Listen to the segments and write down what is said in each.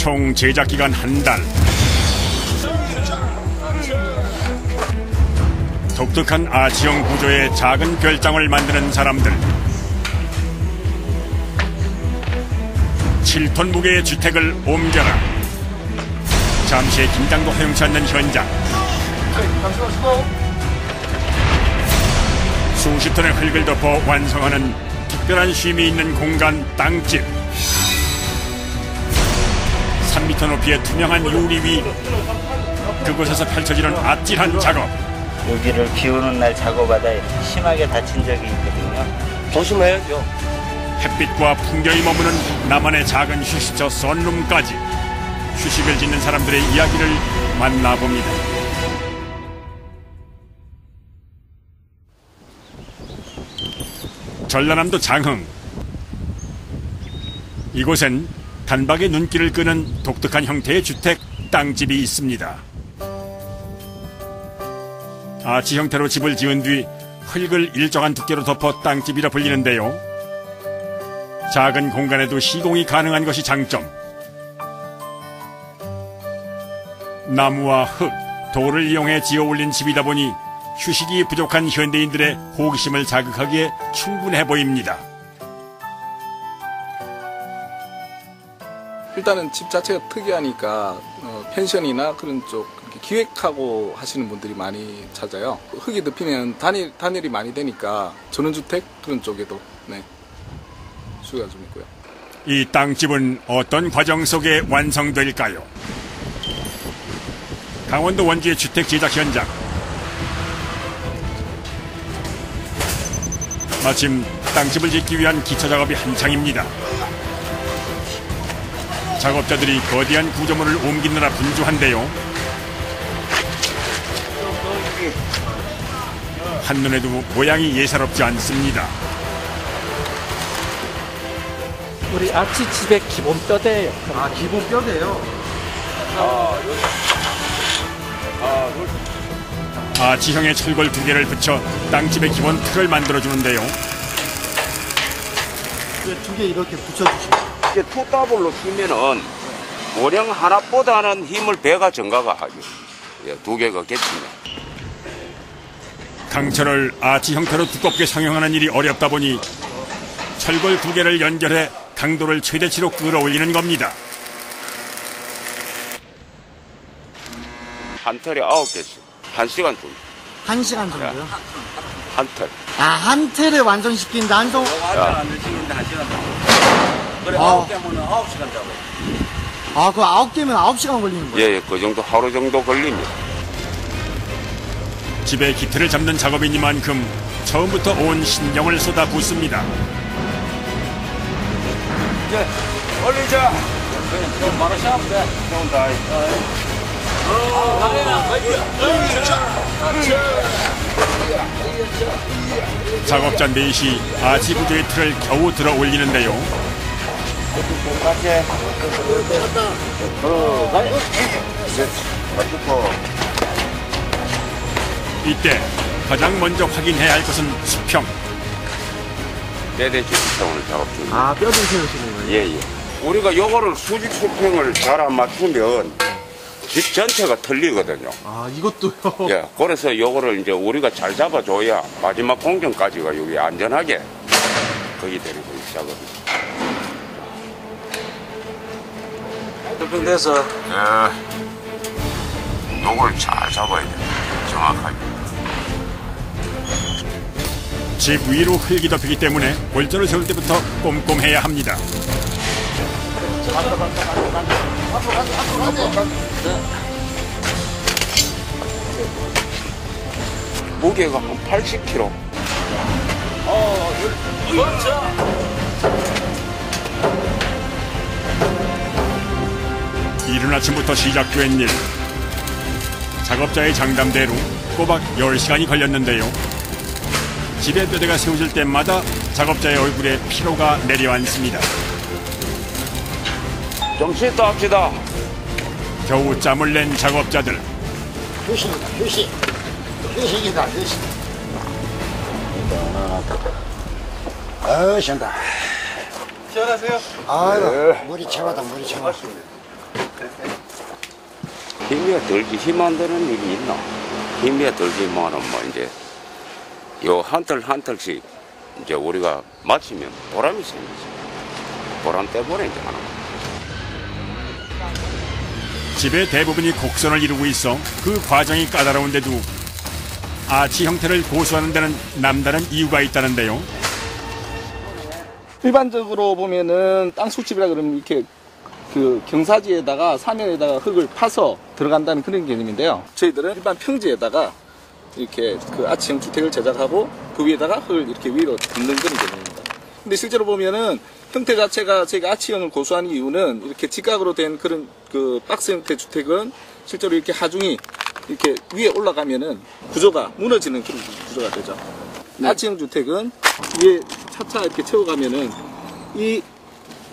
총 제작 기간 한 달. 독특한 아치형 구조의 작은 별장을 만드는 사람들. 7톤 무게의 주택을 옮겨라. 잠시의 긴장도 허용치 않는 현장. 수십 톤의 흙을 덮어 완성하는 특별한 쉼이 있는 공간 땅집. 3m 높이의 투명한 유리 위, 그곳에서 펼쳐지는 아찔한 작업. 여기를 비 오는 날 작업하다 심하게 다친 적이 있거든요. 조심해야죠. 햇빛과 풍경이 머무는 나만의 작은 휴식처 썬룸까지 휴식을 짓는 사람들의 이야기를 만나봅니다. 전라남도 장흥. 이곳엔 단박에 눈길을 끄는 독특한 형태의 주택 땅집이 있습니다. 아치 형태로 집을 지은 뒤 흙을 일정한 두께로 덮어 땅집이라 불리는데요. 작은 공간에도 시공이 가능한 것이 장점. 나무와 흙, 돌을 이용해 지어 올린 집이다 보니 휴식이 부족한 현대인들의 호기심을 자극하기에 충분해 보입니다. 일단은 집 자체가 특이하니까 펜션이나 그런 쪽 기획하고 하시는 분들이 많이 찾아요. 흙이 덮이면 단열이 많이 되니까 전원주택 그런 쪽에도 수요가 좀 있고요. 이 땅집은 어떤 과정 속에 완성될까요? 강원도 원주의 주택 제작 현장. 마침 땅집을 짓기 위한 기초 작업이 한창입니다. 작업자들이 거대한 구조물을 옮기느라 분주한데요. 한눈에도 모양이 예사롭지 않습니다. 우리 아치 집의 기본 뼈대예요. 아, 기본 뼈대요? 아치형의 철골 2개를 붙여 땅집의 기본 틀을 만들어주는데요. 두 개 이렇게 붙여주시면. 이제 투더블로 끼면은 모령 하나보다는 힘을 배가 증가가 하죠. 두 개가 겹치면. 강철을 아치 형태로 두껍게 상용하는 일이 어렵다 보니 철골 2개를 연결해 강도를 최대치로 끌어올리는 겁니다. 한 털에 9개씩. 1시간 정도. 1시간 정도요? 한 털. 아, 한 틀을 완성시키는데 한동. 완전 안 되시는데 1시간 정도. 그래, 9개면 9시간 잡아요. 아, 그 9개면 9시간 걸리는 거예요? 예, 그 정도 하루 정도 걸립니다. 집의 기틀을 잡는 작업이니만큼 처음부터 온 신경을 쏟아붓습니다. 이제 올리자. 좀 바로 시작하면 돼. 좋은다. 작업자 넷이 아치 구조의 틀을 겨우 들어 올리는데요. 이때 가장 먼저 확인해야 할 것은 수평. 대대지 수평을 작업 중입니다. 아, 뼈를 세우시는 거예요? 예. 우리가 요거를 수직 수평을 잘 안 맞추면 집 전체가 틀리거든요. 아, 이것도요? 예. 그래서 요거를 이제 우리가 잘 잡아줘야 마지막 공정까지가 여기 안전하게 거의 되는 거예요, 작업이. 수평돼서 예. 요걸 잘 잡아야 돼요. 정확하게. 집 위로 흙이 덮이기 때문에 골조를 세울 때부터 꼼꼼해야 합니다. 무게가 한 80kg. 이른 아침부터 시작된 일. 작업자의 장담대로 꼬박 10시간이 걸렸는데요. 집의 뼈대가 세워질 때마다 작업자의 얼굴에 피로가 내려앉습니다. 좀 쉬다 합시다. 겨우 짬을 낸 작업자들. 휴식이다, 휴식. 휴식이다, 휴식. 시원하세요? 아유, 물이 채워다, 물이 채워. 힘이 들기 힘 안 드는 일이 있나? 힘이 들기만은 뭐 이제 요 한 털 한 털씩 이제 우리가 맞추면 보람이 생기지. 보람 때문에 이제 하는 거야. 집의 대부분이 곡선을 이루고 있어 그 과정이 까다로운데도 아치 형태를 고수하는 데는 남다른 이유가 있다는데요. 일반적으로 보면은 땅 수집이라 그러면 이렇게 그 경사지에다가 사면에다가 흙을 파서 들어간다는 그런 개념인데요. 저희들은 일반 평지에다가 이렇게 그 아치형 주택을 제작하고 그 위에다가 흙을 이렇게 위로 덮는 그런 개념입니다. 근데 실제로 보면은 형태 자체가 저희가 아치형을 고수하는 이유는 이렇게 직각으로 된 그런 그 박스 형태 주택은 실제로 이렇게 하중이 이렇게 위에 올라가면은 구조가 무너지는 그런 구조가 되죠. 아치형 주택은 위에 차차 이렇게 채워가면은 이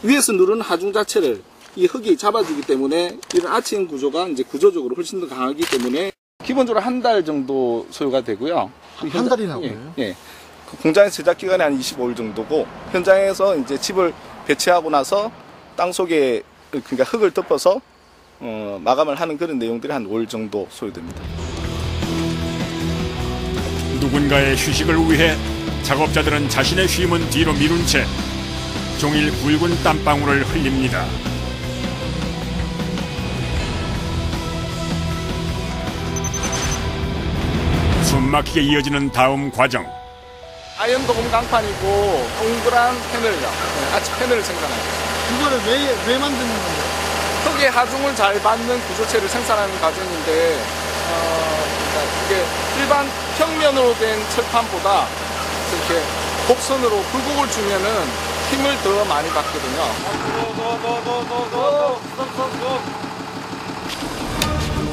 위에서 누르는 하중 자체를 이 흙이 잡아주기 때문에 이런 아치형 구조가 이제 구조적으로 훨씬 더 강하기 때문에 기본적으로 한 달 정도 소요가 되고요. 한 달이나 걸려요? 예. 그 공장에서 제작 기간이 한 25일 정도고 현장에서 이제 집을 배치하고 나서 땅 속에 그러니까 흙을 덮어서 마감을 하는 그런 내용들이 한 5일 정도 소요됩니다. 누군가의 휴식을 위해 작업자들은 자신의 쉼은 뒤로 미룬 채 종일 굵은 땀방울을 흘립니다. 숨막히게 이어지는 다음 과정. 아연 도금 강판이고 동그란 패널이요. 아치 패널을 생산합니다. 그거를 왜 만드는 건데요? 흙의 하중을 잘 받는 구조체를 생산하는 과정인데 그러니까 이게 일반 평면으로 된 철판보다 이렇게 곡선으로 굴곡을 주면은 힘을 더 많이 받거든요.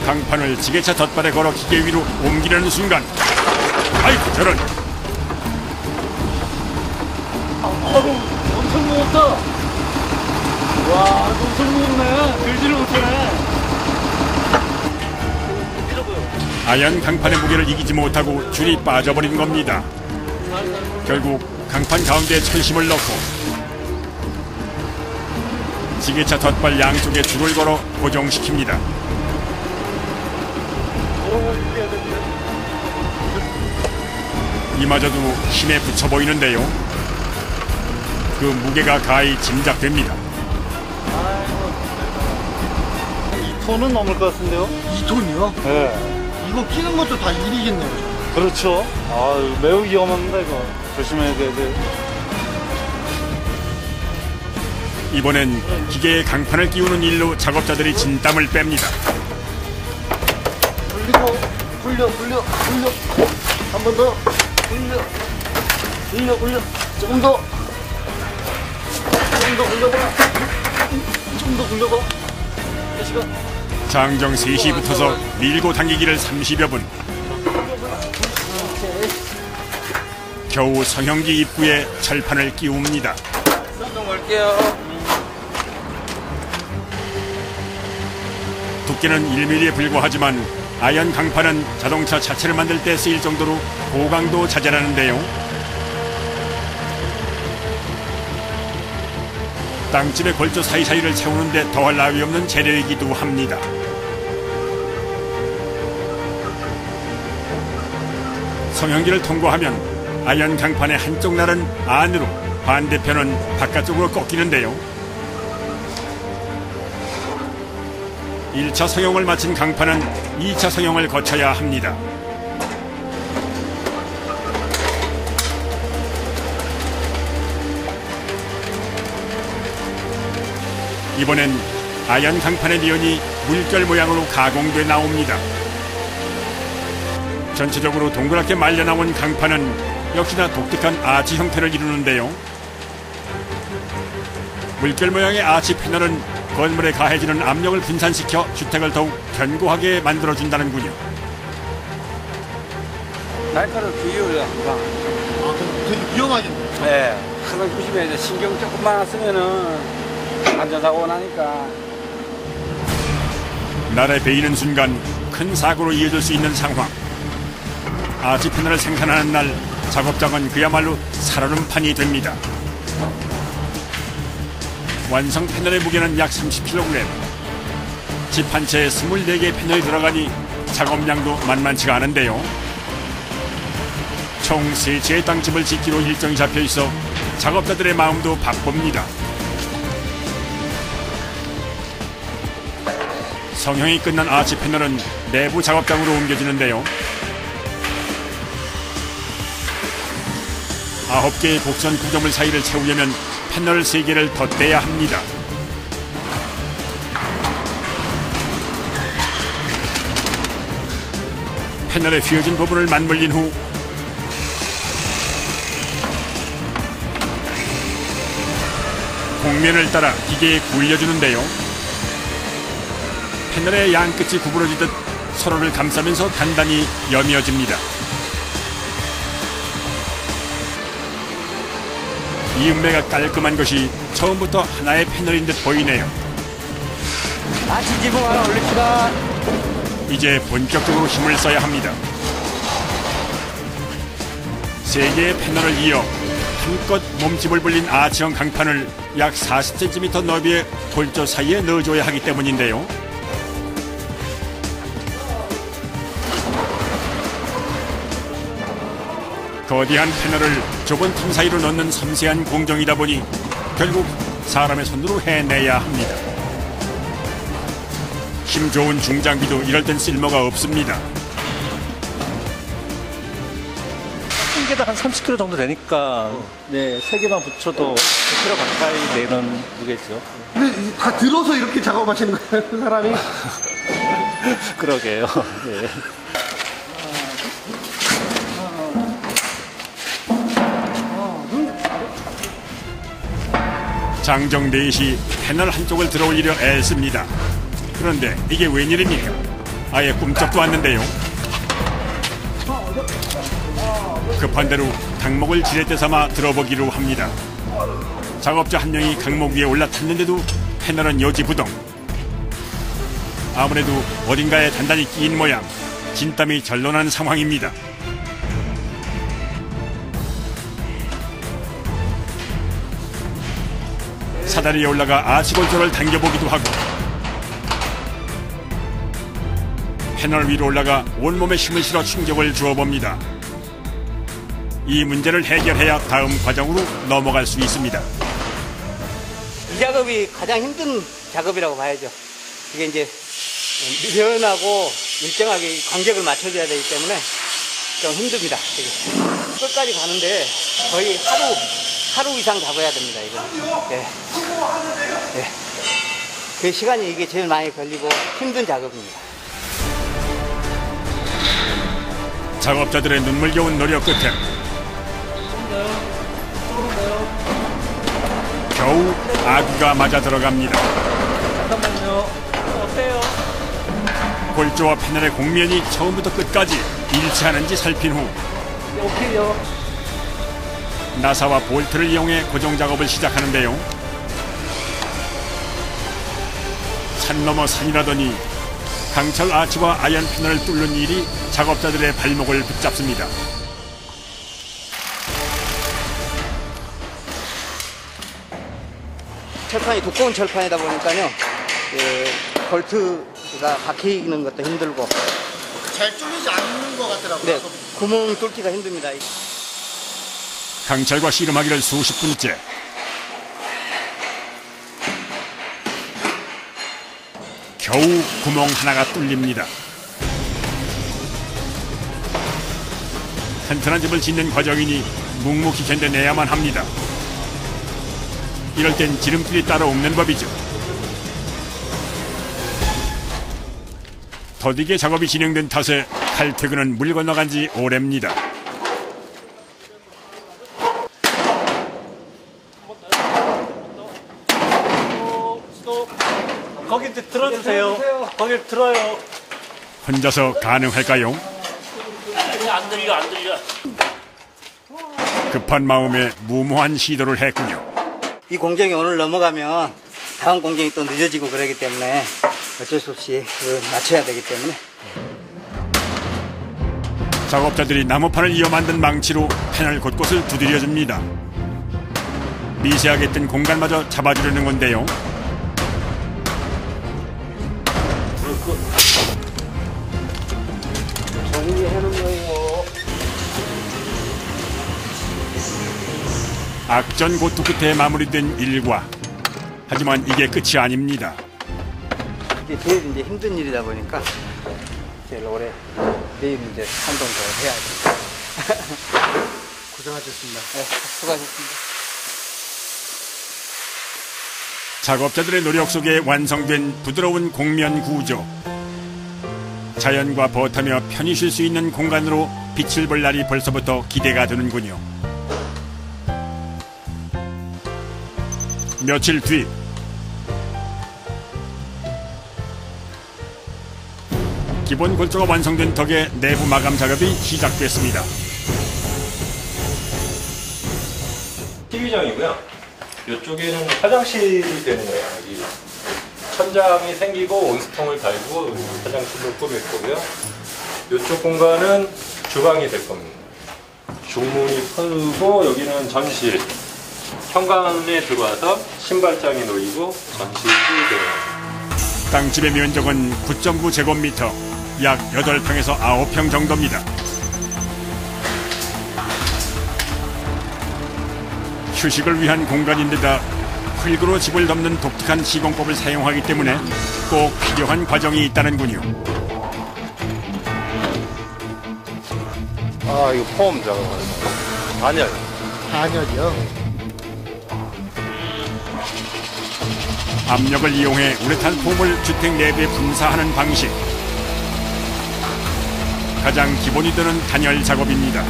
강판을 지게차 덧발에 걸어 기계 위로 옮기려는 순간, 아이고 저런! 엄청 무겁다. 와, 엄청 무겁네. 들지를 못하네. 아연 강판의 무게를 이기지 못하고 줄이 빠져버린 겁니다. 결국 강판 가운데 철심을 넣고 지게차 덧발 양쪽에 줄을 걸어 고정시킵니다. 이마저도 힘에 붙여 보이는데요. 그 무게가 가히 짐작됩니다. 2톤은 넘을 것 같은데요? 2톤이요? 네. 이거 끼는 것도 다 일이겠네요. 그렇죠. 아, 매우 위험합니다, 이거. 조심해야 돼. 이번엔 기계에 강판을 끼우는 일로 작업자들이 진땀을 뺍니다. 굴려. 한 번 더. 굴려. 조금 더 굴려봐. 좀 더 굴려봐. 장정 3시 붙어서 밀고 당기기를 30여 분. 겨우 성형기 입구에 철판을 끼웁니다. 갈게요. 두께는 1mm에 불과하지만 아연 강판은 자동차 자체를 만들 때 쓰일 정도로 고강도 자재라는데요. 땅집의 골조 사이사이를 채우는데 더할 나위 없는 재료이기도 합니다. 성형기를 통과하면 아연 강판의 한쪽 날은 안으로, 반대편은 바깥쪽으로 꺾이는데요. 1차 성형을 마친 강판은 2차 성형을 거쳐야 합니다. 이번엔 아연 강판의 니언이 물결 모양으로 가공돼 나옵니다. 전체적으로 동그랗게 말려나온 강판은 역시나 독특한 아치 형태를 이루는데요. 물결 모양의 아치 패널은 건물에 가해지는 압력을 분산시켜 주택을 더욱 견고하게 만들어준다는군요. 날카로운 비율이 항상. 그럼 되게 위험하겠네요. 네. 항상 조심해야 돼. 신경 조금만 쓰면은 안전사고 나니까. 날에 베이는 순간 큰 사고로 이어질 수 있는 상황. 아치 패널을 생산하는 날 작업장은 그야말로 살얼음판이 됩니다. 완성 패널의 무게는 약 30kg. 집 한 채에 24개의 패널이 들어가니 작업량도 만만치가 않은데요. 총 3채의 땅집을 짓기로 일정이 잡혀 있어 작업자들의 마음도 바쁩니다. 성형이 끝난 아치 패널은 내부 작업장으로 옮겨지는데요. 9개의 곡선 구조물 사이를 채우려면 패널 3개를 덧대야 합니다. 패널에 휘어진 부분을 맞물린 후 곡면을 따라 기계에 굴려주는데요. 패널의 양끝이 구부러지듯 서로를 감싸면서 단단히 여며집니다. 이 음매가 깔끔한 것이 처음부터 하나의 패널인 듯 보이네요. 아치 지붕 하나 올립시다. 이제 본격적으로 힘을 써야 합니다. 3개의 패널을 이어 한껏 몸집을 불린 아치형 강판을 약 40cm 너비의 골조 사이에 넣어줘야 하기 때문인데요. 거대한 패널을 좁은 틈 사이로 넣는 섬세한 공정이다 보니 결국 사람의 손으로 해내야 합니다. 힘 좋은 중장비도 이럴 땐 쓸모가 없습니다. 한 개당 한 30kg 정도 되니까 네, 3개만 붙여도 10kg 가까이 내는 무게죠. 근데 다 들어서 이렇게 작업하시는 거예요, 그 사람이? 그러게요. 네. 장정 4시 패널 한쪽을 들어올리려 애씁니다. 그런데 이게 웬일입니까? 아예 꿈쩍도 않는데요. 급한 대로 강목을 지렛대 삼아 들어보기로 합니다. 작업자 한 명이 강목 위에 올라탔는데도 패널은 요지부동. 아무래도 어딘가에 단단히 끼인 모양. 진땀이 절로 나는 상황입니다. 사다리에 올라가 아치골조를 당겨보기도 하고 패널 위로 올라가 온몸에 힘을 실어 충격을 주어봅니다. 이 문제를 해결해야 다음 과정으로 넘어갈 수 있습니다. 이 작업이 가장 힘든 작업이라고 봐야죠. 이게 이제 유연하고 일정하게 간격을 맞춰줘야 되기 때문에 좀 힘듭니다. 되게. 끝까지 가는데 거의 하루 이상 잡아야 됩니다. 이거. 예. 예. 그 시간이 이게 제일 많이 걸리고 힘든 작업입니다. 작업자들의 눈물겨운 노력 끝에 겨우 아귀가 맞아 들어갑니다. 잠깐만요. 어때요? 골조와 패널의 곡면이 처음부터 끝까지 일치하는지 살핀 후 오케이요. 나사와 볼트를 이용해 고정 작업을 시작하는데요. 산 넘어 산이라더니 강철 아치와 아연 패널을 뚫는 일이 작업자들의 발목을 붙잡습니다. 철판이 두꺼운 철판이다 보니까요. 볼트가 박히는 것도 힘들고. 잘 뚫리지 않는 것 같더라고요. 네, 구멍 뚫기가 힘듭니다. 강철과 씨름하기를 수십 분째. 겨우 구멍 하나가 뚫립니다. 튼튼한 집을 짓는 과정이니 묵묵히 견뎌내야만 합니다. 이럴 땐 지름길이 따로 없는 법이죠. 더디게 작업이 진행된 탓에 칼퇴근은 물 건너간 지 오래입니다. 거기 들어주세요. 거기 들어요. 혼자서 가능할까요? 안 들려. 급한 마음에 무모한 시도를 했군요. 이 공정이 오늘 넘어가면 다음 공정이 또 늦어지고 그러기 때문에 어쩔 수 없이 맞춰야 되기 때문에. 작업자들이 나무판을 이어 만든 망치로 패널 곳곳을 두드려줍니다. 미세하게 뜬 공간마저 잡아주려는 건데요. 악전고투 끝에 마무리된 일과. 하지만 이게 끝이 아닙니다. 이게 제일 이제 힘든 일이다 보니까 제일 오래 내일 이제 한동 더 해야 돼. 고생하셨습니다. 네, 수고하셨습니다. 작업자들의 노력 속에 완성된 부드러운 곡면 구조. 자연과 벗하며 편히 쉴 수 있는 공간으로 빛을 볼 날이 벌써부터 기대가 되는군요. 며칠 뒤 기본 골조가 완성된 덕에 내부 마감 작업이 시작됐습니다. TV장이고요. 이쪽에는 화장실이 되는 거예요. 여기 천장이 생기고 온수통을 달고 화장실로 꾸밀 거고요. 이쪽 공간은 주방이 될 겁니다. 중문이 펴고 여기는 전실. 현관에 들어와서 신발장이 놓이고 전실이 되는 땅집의 면적은 9.9제곱미터, 약 8평에서 9평 정도입니다. 휴식을 위한 공간인데다 흙으로 집을 덮는 독특한 시공법을 사용하기 때문에 꼭 필요한 과정이 있다는군요. 아, 이거 폼 작업하는 단열. 단열이요? 압력을 이용해 우레탄 폼을 주택 내부에 분사하는 방식. 가장 기본이 되는 단열 작업입니다.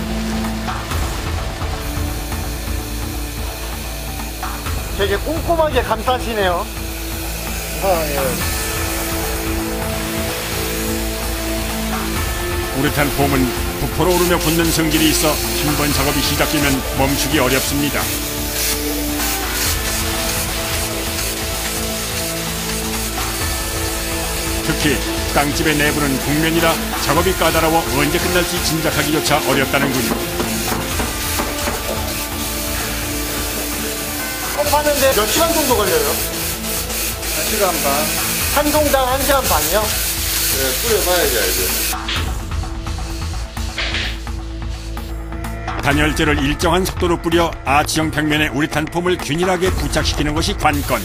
되게 꼼꼼하게 감싸시네요. 우레탄 폼은 부풀어 오르며 붙는 성질이 있어 한 번 작업이 시작되면 멈추기 어렵습니다. 특히 땅집의 내부는 곡면이라 작업이 까다로워 언제 끝날지 짐작하기조차 어렵다는군요. 하는데 몇 시간 정도 걸려요? 1시간 반. 한 동당 1시간 반이요? 네, 뿌려봐야지 알죠. 단열재를 일정한 속도로 뿌려 아치형 평면에 우레탄 폼을 균일하게 부착시키는 것이 관건.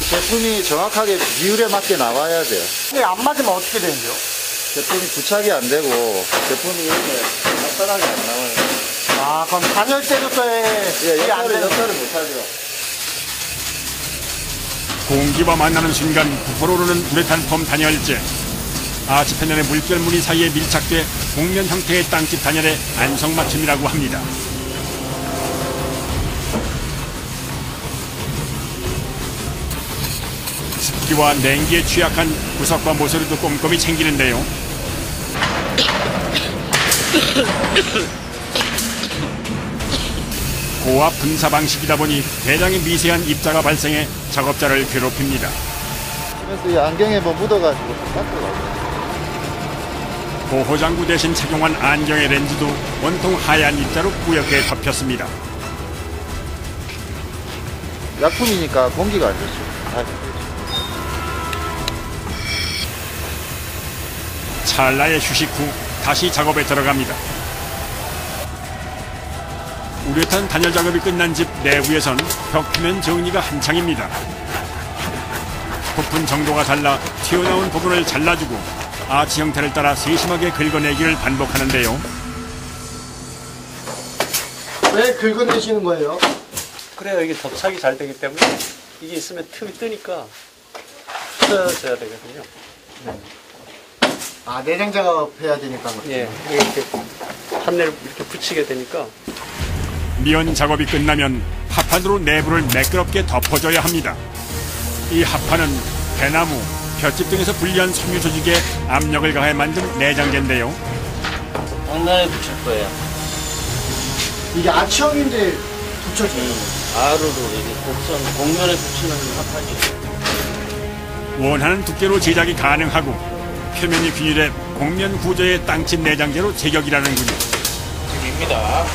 제품이 정확하게 비율에 맞게 나와야 돼요. 근데 안 맞으면 어떻게 되는데요? 제품이 부착이 안 되고 제품이 이렇게 간단하게 안 나와요. 아, 그럼 단열재로서의 이게 안 되는 역할을 못하죠. 공기와 만나는 순간 부풀어 오르는 우레탄 폼 단열재. 아치 패널의 물결무늬 사이에 밀착돼 곡면 형태의 땅집 단열의 안성맞춤이라고 합니다. 습기와 냉기에 취약한 구석과 모서리도 꼼꼼히 챙기는데요. 고압 분사 방식이다 보니 대량의 미세한 입자가 발생해 작업자를 괴롭힙니다. 그래서 이 안경에 뭐 묻어가지고 닦더라고요. 보호장구 대신 착용한 안경의 렌즈도 온통 하얀 입자로 뿌옇게 덮였습니다. 약품이니까 공기가 안 좋죠. 찰나의 휴식 후 다시 작업에 들어갑니다. 우레탄 단열 작업이 끝난 집 내부에선 벽표면 정리가 한창입니다. 부푼 정도가 달라 튀어나온 부분을 잘라주고 아치 형태를 따라 세심하게 긁어내기를 반복하는데요. 왜 긁어내시는 거예요? 그래야 이게 접착이 잘 되기 때문에 이게 있으면 틈이 뜨니까 풀어줘야 되거든요. 아, 내장 작업해야 되니까. 예, 이렇게 판넬을 이렇게 붙이게 되니까. 미연 작업이 끝나면 합판으로 내부를 매끄럽게 덮어줘야 합니다. 이 합판은 대나무, 볏짚 등에서 분리한 섬유 조직에 압력을 가해 만든 내장재인데요. 장난에 붙일 거예요. 이게 아치형인데 붙여져요. 아루로 이게 곡선 곡면에 붙이는 합판이에요. 원하는 두께로 제작이 가능하고 표면이 균일해 곡면 구조의 땅집 내장재로 제격이라는군요. 입니다.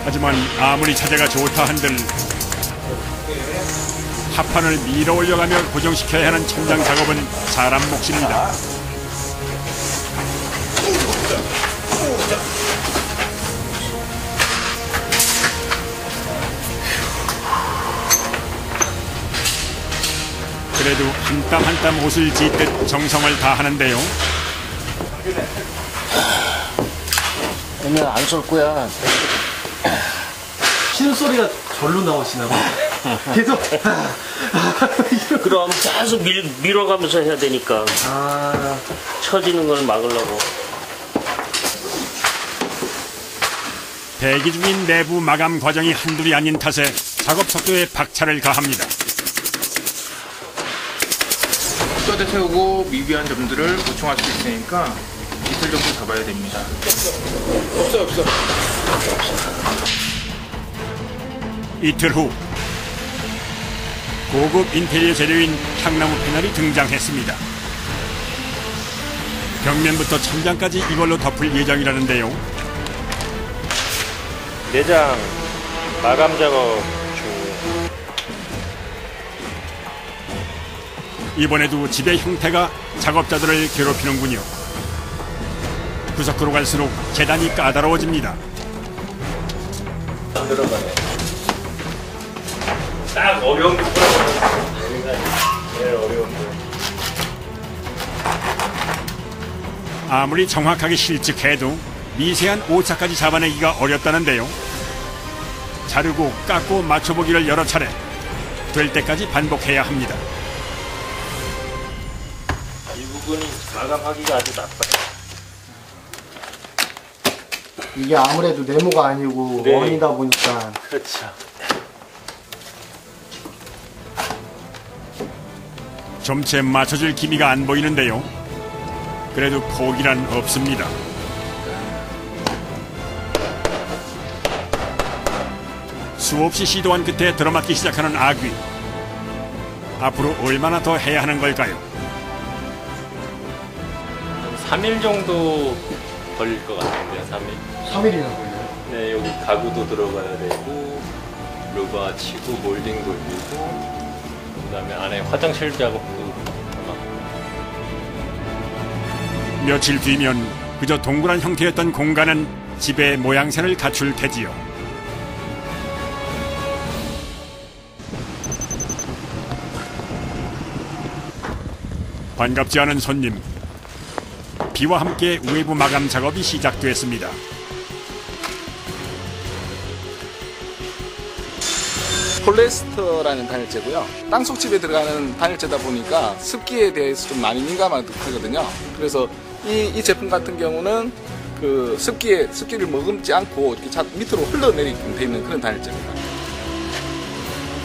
하지만 아무리 자재가 좋다 한들 합판을 밀어 올려가며 고정시켜야 하는 천장 작업은 사람 몫입니다. 그래도 한 땀 한 땀 옷을 짓듯 정성을 다하는데요. 오늘 안 쏠 거야. 쉬는 소리가 절로 나오시나 봐. 계속. 그럼 계속 밀어가면서 해야 되니까. 처지는 걸 막으려고. 대기 중인 내부 마감 과정이 한둘이 아닌 탓에 작업 속도에 박차를 가합니다. 뼈대 세우고 미비한 점들을 보충할 수 있으니까 이틀 정도 잡아야 됩니다. 없어. 이틀 후 고급 인테리어 재료인 향나무 패널이 등장했습니다. 벽면부터 천장까지 이걸로 덮을 예정이라는데요. 내장 마감 작업 중. 이번에도 집의 형태가 작업자들을 괴롭히는군요. 구석으로 갈수록 재단이 까다로워집니다. 안 들어가네. 딱 어려운 부분은 제일 어려운 부분. 아무리 정확하게 실측해도 미세한 오차까지 잡아내기가 어렵다는데요. 자르고 깎고 맞춰보기를 여러 차례 될 때까지 반복해야 합니다. 이 부분이 마감하기가 아주 나빠요. 이게 아무래도 네모가 아니고 네. 원이다 보니까. 그렇죠. 점체 맞춰줄 기미가 안 보이는데요. 그래도 포기란 없습니다. 수없이 시도한 끝에 들어맞기 시작하는 아귀. 앞으로 얼마나 더 해야 하는 걸까요? 3일 정도 걸릴 것 같은데요. 3일. 3일이나 걸려요? 네, 여기 가구도 들어가야 되고 루바 치고 몰딩 돌리고 그다음에 안에 화장실 작업도 아마. 며칠 뒤면 그저 동그란 형태였던 공간은 집의 모양새를 갖출 테지요. 반갑지 않은 손님. 비와 함께 외부 마감 작업이 시작됐습니다. 폴리에스터라는 단열재고요. 땅속집에 들어가는 단열재다 보니까 습기에 대해서 좀 많이 민감하거든요. 그래서 이 제품 같은 경우는 그 습기를 머금지 않고 이렇게 밑으로 흘러내리게끔 되어 있는 그런 단열재입니다.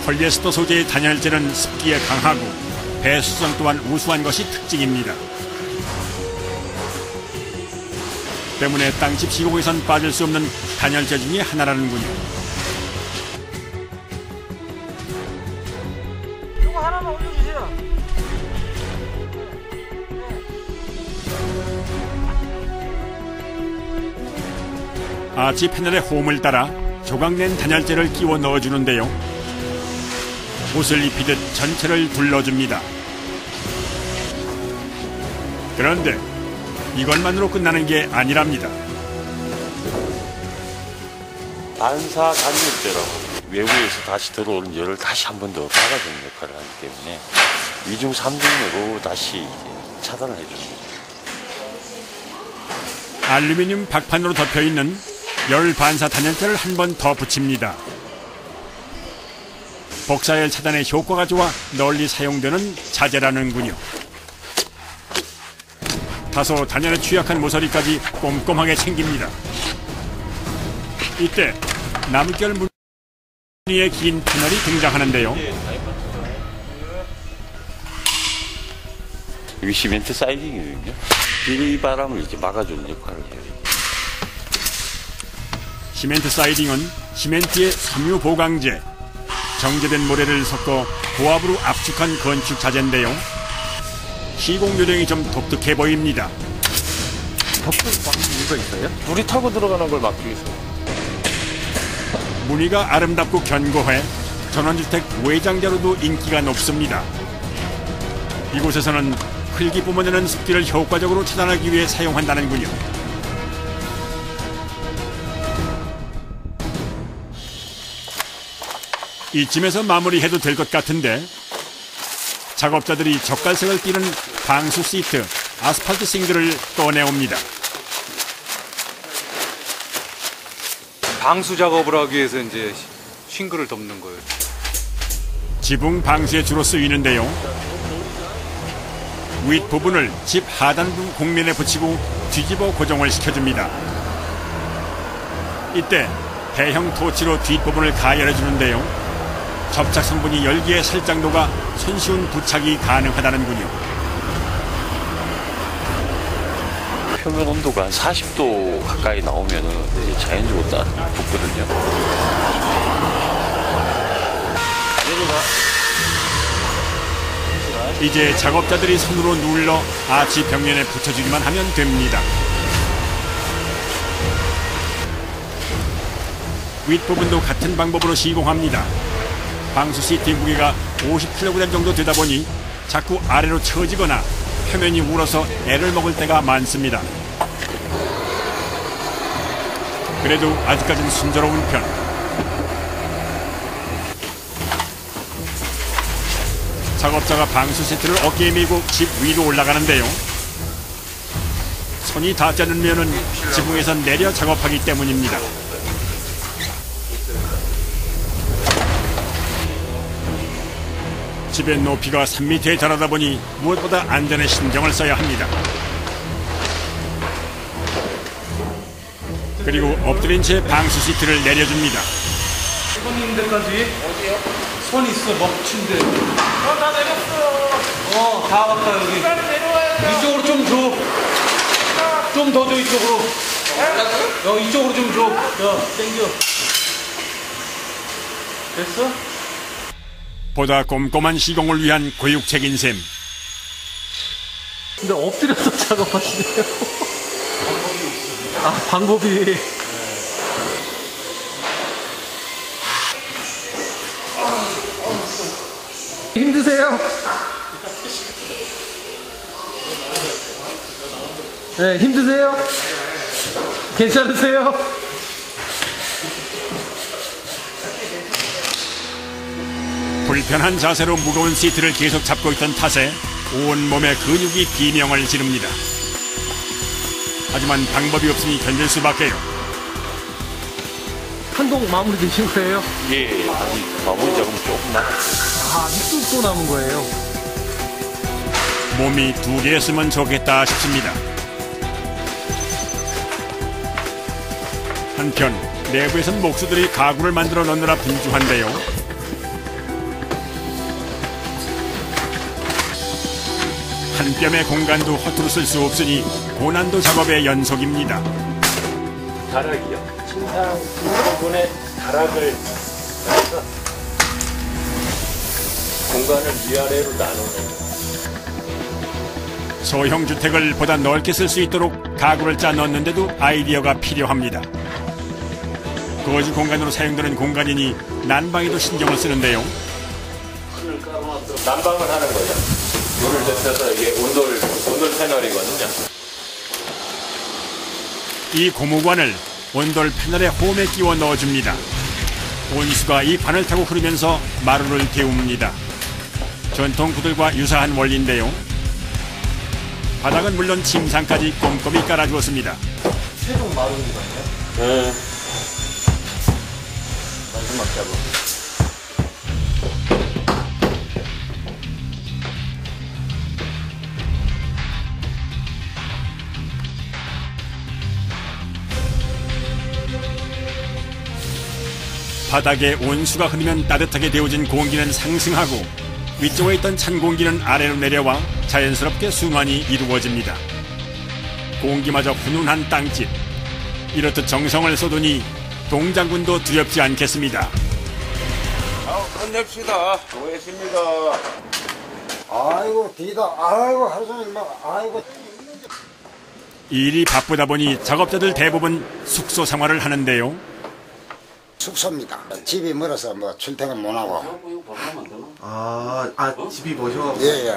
폴리에스터 소재의 단열재는 습기에 강하고 배수성 또한 우수한 것이 특징입니다. 때문에 땅집 시공에선 빠질 수 없는 단열재 중에 하나라는군요. 이거 하나만 올려주세요. 아치 패널의 홈을 따라 조각낸 단열재를 끼워 넣어주는데요. 옷을 입히듯 전체를 둘러줍니다. 그런데 이것만으로 끝나는 게 아니랍니다. 반사 단열재라고 외부에서 다시 들어오는 열을 다시 한 번 더 막아주는 역할을 하기 때문에 2중 3중으로 다시 이제 차단을 해줍니다. 알루미늄 박판으로 덮여있는 열 반사 단열재를 한 번 더 붙입니다. 복사열 차단에 효과가 좋아 널리 사용되는 자재라는군요. 다소 단열에 취약한 모서리까지 꼼꼼하게 챙깁니다. 이때 나물결 무늬의 긴 패널이 등장하는데요. 이게 시멘트 사이딩이거든요. 비바람을 이렇게 막아주는 역할을 해요. 시멘트 사이딩은 시멘트의 섬유 보강제, 정제된 모래를 섞어 고압으로 압축한 건축 자재인데요. 시공 요령이 좀 독특해 보입니다. 덮고 막는 이유가 있어요? 물이 타고 들어가는 걸 막기 위해서. 무늬가 아름답고 견고해 전원주택 외장재로도 인기가 높습니다. 이곳에서는 흙이 뿜어내는 습기를 효과적으로 차단하기 위해 사용한다는군요. 이쯤에서 마무리해도 될 것 같은데 작업자들이 젓갈색을 띠는 방수 시트, 아스팔트 싱글을 꺼내옵니다. 방수 작업을 하기 위해서 이제 싱글을 덮는 거예요. 지붕 방수에 주로 쓰이는데요. 윗부분을 집 하단부 곡면에 붙이고 뒤집어 고정을 시켜줍니다. 이때 대형 토치로 뒷부분을 가열해 주는데요. 접착 성분이 열기에 살 정도가 손쉬운 부착이 가능하다는군요. 표면 온도가 한 40도 가까이 나오면은 이제 자연적으로 붙거든요. 이제 작업자들이 손으로 눌러 아치 벽면에 붙여주기만 하면 됩니다. 윗부분도 같은 방법으로 시공합니다. 방수 시트의 무게가 50kg 정도 되다 보니 자꾸 아래로 처지거나 표면이 울어서 애를 먹을 때가 많습니다. 그래도 아직까지는 순조로운 편. 작업자가 방수 시트를 어깨에 메고 집 위로 올라가는데요. 손이 닿지 않으면 지붕에서 내려 작업하기 때문입니다. 집의 높이가 3m에 달하다 보니 무엇보다 안전에 신경을 써야 합니다. 그리고 엎드린 채 방수 시트를 내려줍니다. 손 데까지 어디요? 손 있어 먹친데. 다 내렸어. 다 왔다 여기. 이쪽으로 좀 줘. 좀 더 줘 이쪽으로. 이쪽으로 좀 줘. 땡겨. 됐어? 보다 꼼꼼한 시공을 위한 교육책인 셈. 근데 엎드려서 작업하시네요. 아, 방법이. 힘드세요? 네, 힘드세요? 괜찮으세요? 불편한 자세로 무거운 시트를 계속 잡고 있던 탓에 온몸의 근육이 비명을 지릅니다. 하지만 방법이 없으니 견딜 수밖에요. 한동 마무리 되신 거예요? 예, 아직 마무리 작업은 조금 남았어요. 아, 밑도 또 남은 거예요? 몸이 2개였으면 좋겠다 싶습니다. 한편 내부에선 목수들이 가구를 만들어 넣느라 분주한데요. 한 뼘의 공간도 허투루 쓸 수 없으니 고난도 작업의 연속입니다. 다락이요. 침상 부분에 다락을 해서 공간을 위아래로 나누는. 소형 주택을 보다 넓게 쓸 수 있도록 가구를 짜 넣는데도 아이디어가 필요합니다. 거주 공간으로 사용되는 공간이니 난방에도 신경을 쓰는데요. 난방을 하는 거죠. 물을 데펴서 이게 온돌 패널이거든요. 이 고무관을 온돌 패널의 홈에 끼워 넣어줍니다. 온수가 이 관을 타고 흐르면서 마루를 데웁니다. 전통 구들과 유사한 원리인데요. 바닥은 물론 침상까지 꼼꼼히 깔아주었습니다. 최종 마루인가요? 네. 마지막 작업. 바닥에 온수가 흐르면 따뜻하게 데워진 공기는 상승하고 위쪽에 있던 찬 공기는 아래로 내려와 자연스럽게 순환이 이루어집니다. 공기마저 훈훈한 땅집. 이렇듯 정성을 쏟으니 동장군도 두렵지 않겠습니다. 끝냅시다. 수고했습니다. 아이고 뒤다. 아이고 하루 종일 막 아이고. 일이 바쁘다 보니 작업자들 대부분 숙소 생활을 하는데요. 숙소입니다. 집이 멀어서 뭐 출퇴근 못 하고. 집이 뭐죠? 예.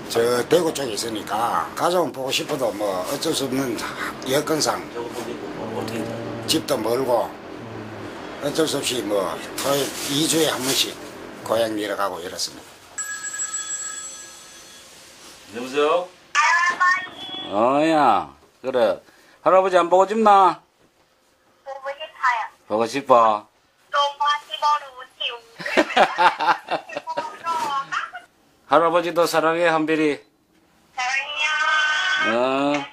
저 대구 쪽에 있으니까 가족은 보고 싶어도 뭐 어쩔 수 없는 여건상 집도 멀고 어쩔 수 없이 뭐 2주에 한 번씩 고향 내려가고 이렇습니다. 여보세요? 야, 그래. 할아버지 안 보고 싶나? 보고 싶어. 할아버지도 사랑해, 한별이. 사랑해요.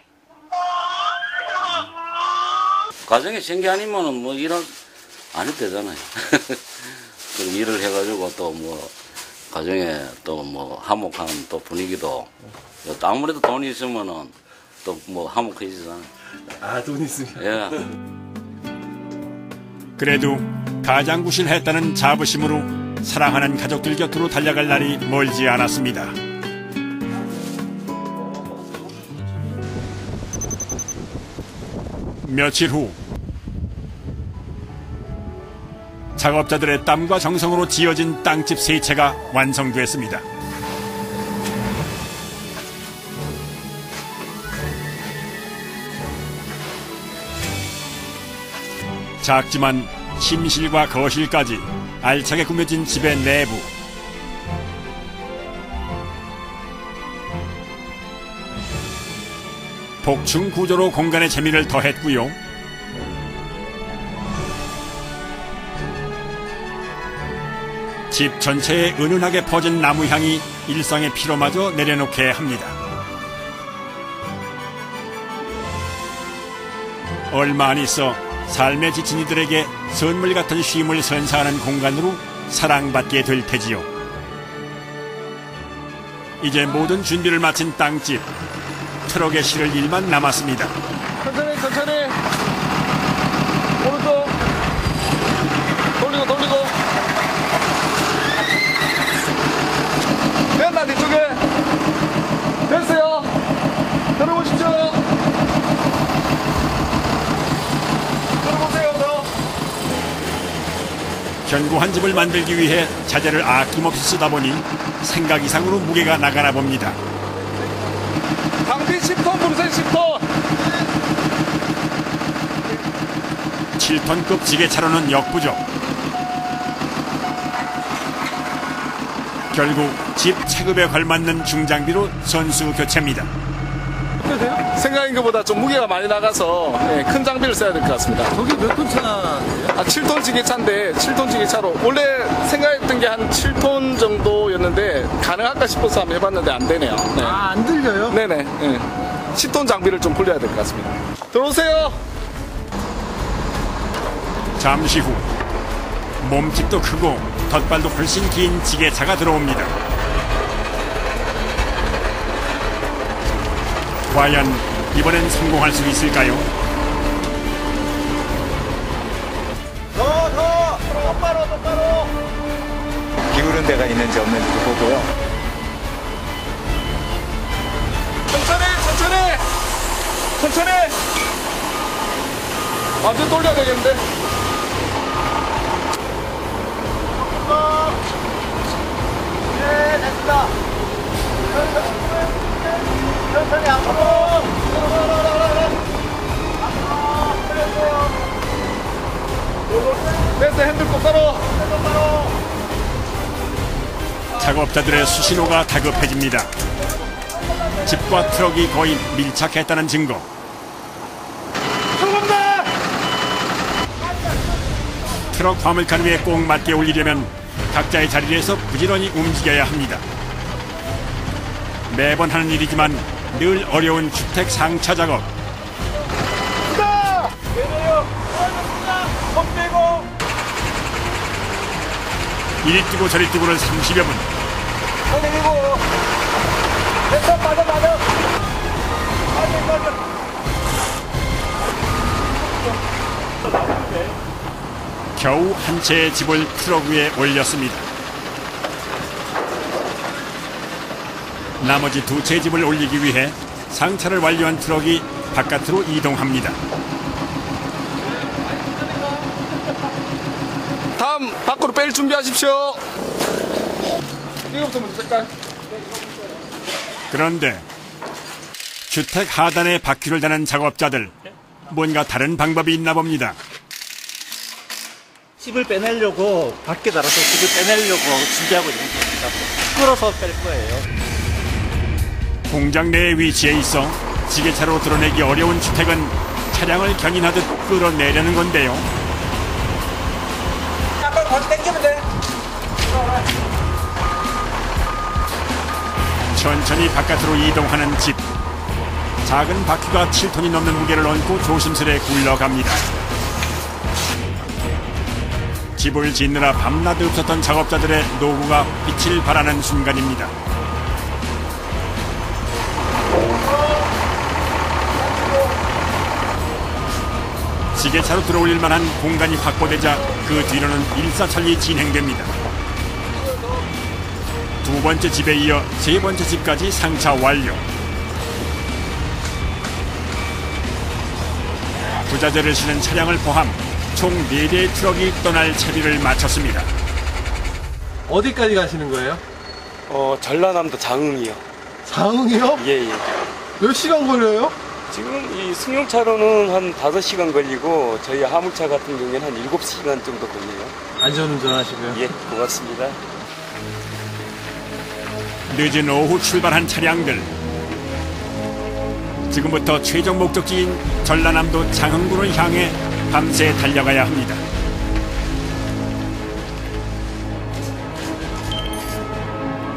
가정에 생계 아니면은 뭐 일을 안 해도 되잖아요. 그럼 일을 해가지고 또 뭐 가정에 또 뭐 화목한 또 분위기도 아무래도 돈이 있으면은 또 뭐 화목해지잖아요. 아, 돈 있으면. 예. 그래도 가장구실 했다는 자부심으로 사랑하는 가족들 곁으로 달려갈 날이 멀지 않았습니다. 며칠 후 작업자들의 땀과 정성으로 지어진 땅집 세 채가 완성됐습니다. 작지만 침실과 거실까지 알차게 꾸며진 집의 내부. 복층 구조로 공간의 재미를 더했고요. 집 전체에 은은하게 퍼진 나무향이 일상의 피로마저 내려놓게 합니다. 얼마 안 있어 삶에 지친 이들에게 선물 같은 쉼을 선사하는 공간으로 사랑받게 될 테지요. 이제 모든 준비를 마친 땅집. 트럭에 실을 일만 남았습니다. 천천히, 천천히. 오른쪽. 돌리고. 됐나, 뒤쪽에? 됐어요. 들어보십시오. 들어보세요, 더. 견고한 집을 만들기 위해 자재를 아낌없이 쓰다 보니 생각 이상으로 무게가 나가나 봅니다. 장비 10톤 부르세요, 10톤. 7톤급 지게차로는 역부족. 결국 집 체급에 걸맞는 중장비로 선수 교체입니다. 생각인 것보다 좀 무게가 많이 나가서 큰 장비를 써야 될 것 같습니다. 저게 몇 톤 차인데요? 7톤 지게차인데 7톤 지게차로 원래 생각했던 게 한 7톤 정도였는데 가능할까 싶어서 한번 해봤는데 안 되네요. 네. 아, 안 들려요? 네네. 10톤 장비를 좀 굴려야 될 것 같습니다. 들어오세요. 잠시 후 몸집도 크고 덧발도 훨씬 긴 지게차가 들어옵니다. 과연 이번엔 성공할 수 있을까요? 똑바로. 기울은 데가 있는지 없는지 보고요. 천천히. 완전 돌려야 되겠는데. 네, 됐습니다. 천천히 앞으로. 됐어, 핸들 똑바로. 작업자들의 수신호가 다급해집니다. 집과 트럭이 거의 밀착했다는 증거. 트럭 화물칸 위에 꼭 맞게 올리려면 각자의 자리에서 부지런히 움직여야 합니다. 매번 하는 일이지만 늘 어려운 주택 상차 작업. 이리 뛰고 저리 뛰고를 30여 분. 됐어, 맞아. 겨우 한 채의 집을 트럭 위에 올렸습니다. 나머지 두 채의 집을 올리기 위해 상차를 완료한 트럭이 바깥으로 이동합니다. 다음 밖으로 뺄 준비하십시오. 이거부터 먼저 뺄까요? 그런데 주택 하단에 바퀴를 다는 작업자들, 뭔가 다른 방법이 있나 봅니다. 칩을 빼내려고 밖에 달아서 칩을 빼내려고 준비하고 있는 겁니다. 끌어서 뺄 거예요. 공장 내에 위치해 있어 지게차로 드러내기 어려운 주택은 차량을 견인하듯 끌어내려는 건데요. 아빠 거기 당기면 돼. 천천히 바깥으로 이동하는 집. 작은 바퀴가 7톤이 넘는 무게를 얹고 조심스레 굴러갑니다. 집을 짓느라 밤낮 없었던 작업자들의 노고가 빛을 발하는 순간입니다. 지게차로 들어올릴 만한 공간이 확보되자 그 뒤로는 일사천리 진행됩니다. 두 번째 집에 이어 세 번째 집까지 상차 완료. 부자재를 실은 차량을 포함 총 4대의 트럭이 떠날 차비를 마쳤습니다. 어디까지 가시는 거예요? 전라남도 장흥이요. 장흥이요? 예. 몇 시간 걸려요? 지금 이 승용차로는 한 5시간 걸리고 저희 화물차 같은 경우에는 한 7시간 정도 걸려요. 안전운전 하시고요. 예, 고맙습니다. 늦은 오후 출발한 차량들. 지금부터 최종 목적지인 전라남도 장흥군을 향해 밤새 달려가야 합니다.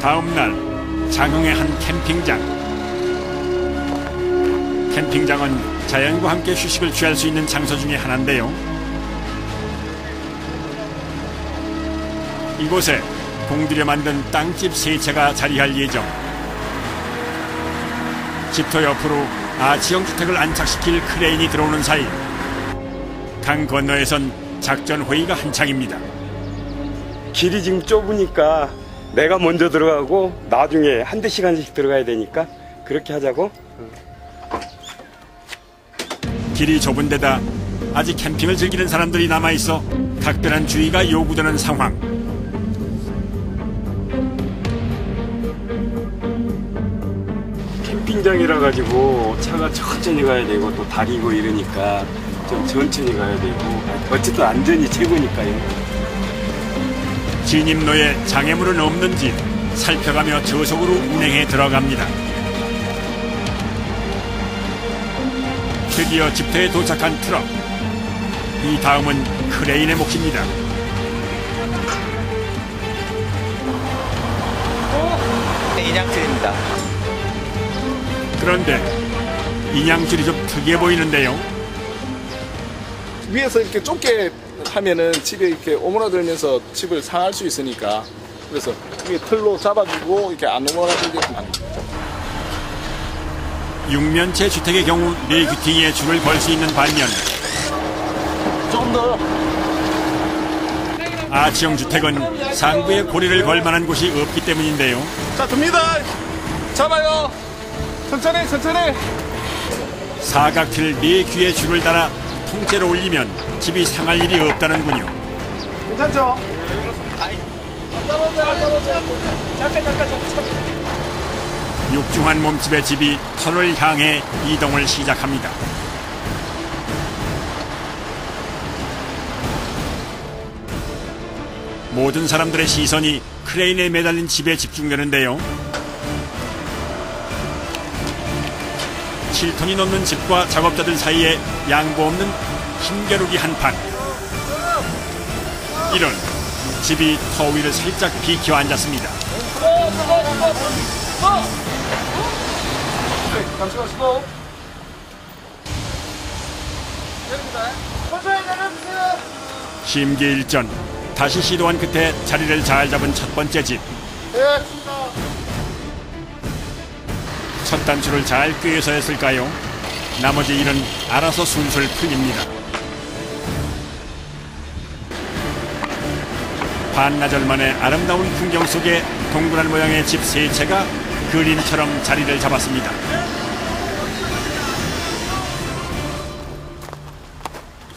다음 날 장흥의 한 캠핑장. 캠핑장은 자연과 함께 휴식을 취할 수 있는 장소 중에 하나인데요. 이곳에 공들여 만든 땅집 3채가 자리할 예정. 집터 옆으로 아치형 주택을 안착시킬 크레인이 들어오는 사이 강 건너에선 작전 회의가 한창입니다. 길이 지금 좁으니까 내가 먼저 들어가고 나중에 한두 시간씩 들어가야 되니까 그렇게 하자고. 길이 좁은 데다 아직 캠핑을 즐기는 사람들이 남아있어 각별한 주의가 요구되는 상황. 캠핑장이라 가지고 차가 천천히 가야 되고 또 다리고 이러니까 좀 천천히 가야 되고 어쨌든 안전이 최고니까요. 진입로에 장애물은 없는지 살펴가며 저속으로 운행에 들어갑니다. 드디어 집터에 도착한 트럭. 이 다음은 크레인의 몫입니다. 인양틀입니다. 그런데 인양줄이 좀 특이해 보이는데요. 위에서 이렇게 좁게 하면은 집에 이렇게 오므라들면서 집을 상할 수 있으니까 그래서 위에 틀로 잡아주고 이렇게 안 오므라들게끔 합니다. 6면체 주택의 경우 4귀퉁이에 줄을 걸 수 있는 반면 좀 더. 아치형 주택은 상부에 고리를 걸 만한 곳이 없기 때문인데요. 자, 듭니다. 잡아요. 천천히. 사각틀 4귀에 줄을 달아 통째로 올리면 집이 상할 일이 없다는군요. 괜찮죠? 잠깐. 육중한 몸집의 집이 터널을 향해 이동을 시작합니다. 모든 사람들의 시선이 크레인에 매달린 집에 집중되는데요. 7톤이 넘는 집과 작업자들 사이에 양보 없는 힘겨루기 한판. 이런 집이 터 위를 살짝 비켜 앉았습니다. 잠시만 스톱. 내립니다. 천천히 내려주세요. 심기일전 다시 시도한 끝에 자리를 잘 잡은 첫 번째 집. 네. 첫 단추를 잘 꿰서 했을까요? 나머지 일은 알아서 술술 풀립니다. 반나절 만에 아름다운 풍경 속에 동그란 모양의 집 3채가 그림처럼 자리를 잡았습니다.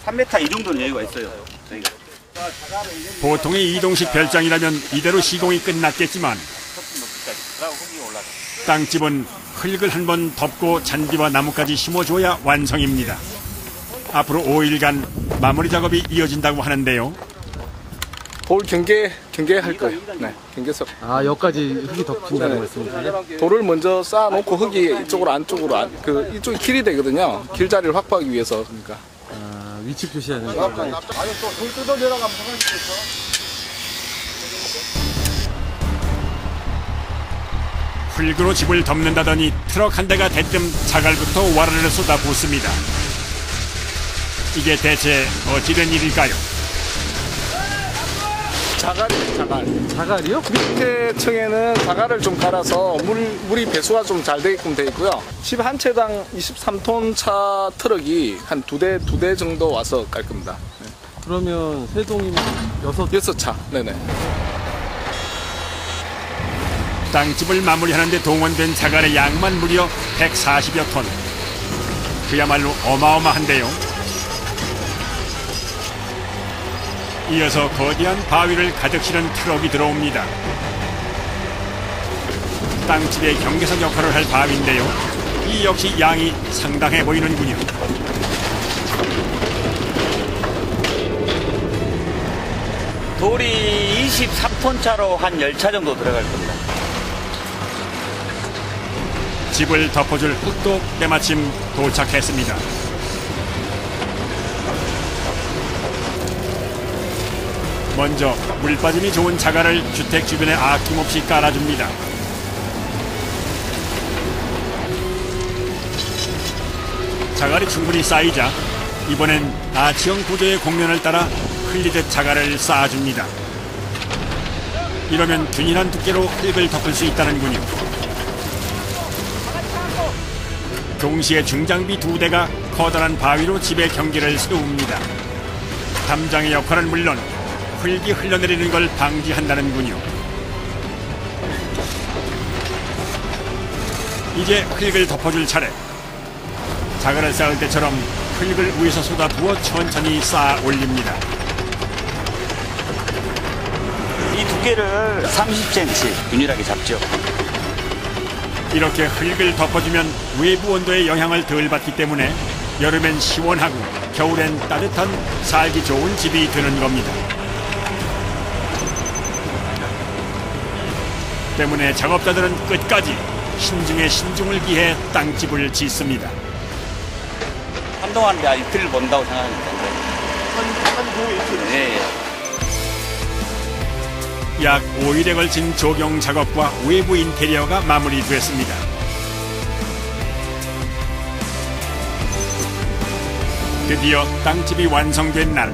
(3m) 이 정도는 여유가 있어요. 저희가. 보통의 이동식 별장이라면 이대로 시공이 끝났겠지만 땅집은 흙을 한번 덮고 잔디와 나무까지 심어줘야 완성입니다. 앞으로 5일간 마무리 작업이 이어진다고 하는데요. 돌 경계할 거예요. 네, 경계석. 아, 여기까지 흙이 덮인다는 말씀이세요? 돌을 먼저 쌓아놓고 흙이 이쪽으로 안쪽으로 이쪽이 길이 되거든요. 길자리를 확보하기 위해서 그러니까. 아, 위치 표시하는 거예요. 아니 또돌 뜯어 내려가면 상관이 있어. 흙으로 집을 덮는다더니 트럭 한 대가 대뜸 자갈부터 와르르 쏟아붓습니다. 이게 대체 어찌된 일일까요? 자갈이요? 밑에 층에는 자갈을 좀 갈아서 물이 배수가 좀 잘 되게끔 되어 있고요. 집 한 채당 23톤 차 트럭이 한 두 대 정도 와서 깔 겁니다. 네. 그러면 세 동이면 6차. 네네. 땅집을 마무리하는데 동원된 자갈의 양만 무려 140여 톤. 그야말로 어마어마한데요. 이어서 거대한 바위를 가득 실은 트럭이 들어옵니다. 땅집의 경계선 역할을 할 바위인데요. 이 역시 양이 상당해 보이는군요. 돌이 23톤차로 한 10차 정도 들어갈 겁니다. 집을 덮어줄 흙도 때마침 도착했습니다. 먼저 물 빠짐이 좋은 자갈을 주택 주변에 아낌없이 깔아줍니다. 자갈이 충분히 쌓이자 이번엔 아치형 구조의 곡면을 따라 흘리듯 자갈을 쌓아줍니다. 이러면 균일한 두께로 흙을 덮을 수 있다는군요. 동시에 중장비 2대가 커다란 바위로 집의 경계를 세웁니다. 담장의 역할은 물론 흙이 흘러내리는 걸 방지한다는군요. 이제 흙을 덮어줄 차례. 자갈을 쌓을 때처럼 흙을 위에서 쏟아부어 천천히 쌓아 올립니다. 이 두께를 30cm 균일하게 잡죠. 이렇게 흙을 덮어주면 외부 온도의 영향을 덜 받기 때문에 여름엔 시원하고 겨울엔 따뜻한 살기 좋은 집이 되는 겁니다. 때문에 작업자들은 끝까지 신중에 신중을 기해 땅집을 짓습니다. 한동안 이틀을 본다고 생각하면 되는데. 네. 약 5일에 걸친 조경 작업과 외부 인테리어가 마무리됐습니다. 드디어 땅집이 완성된 날.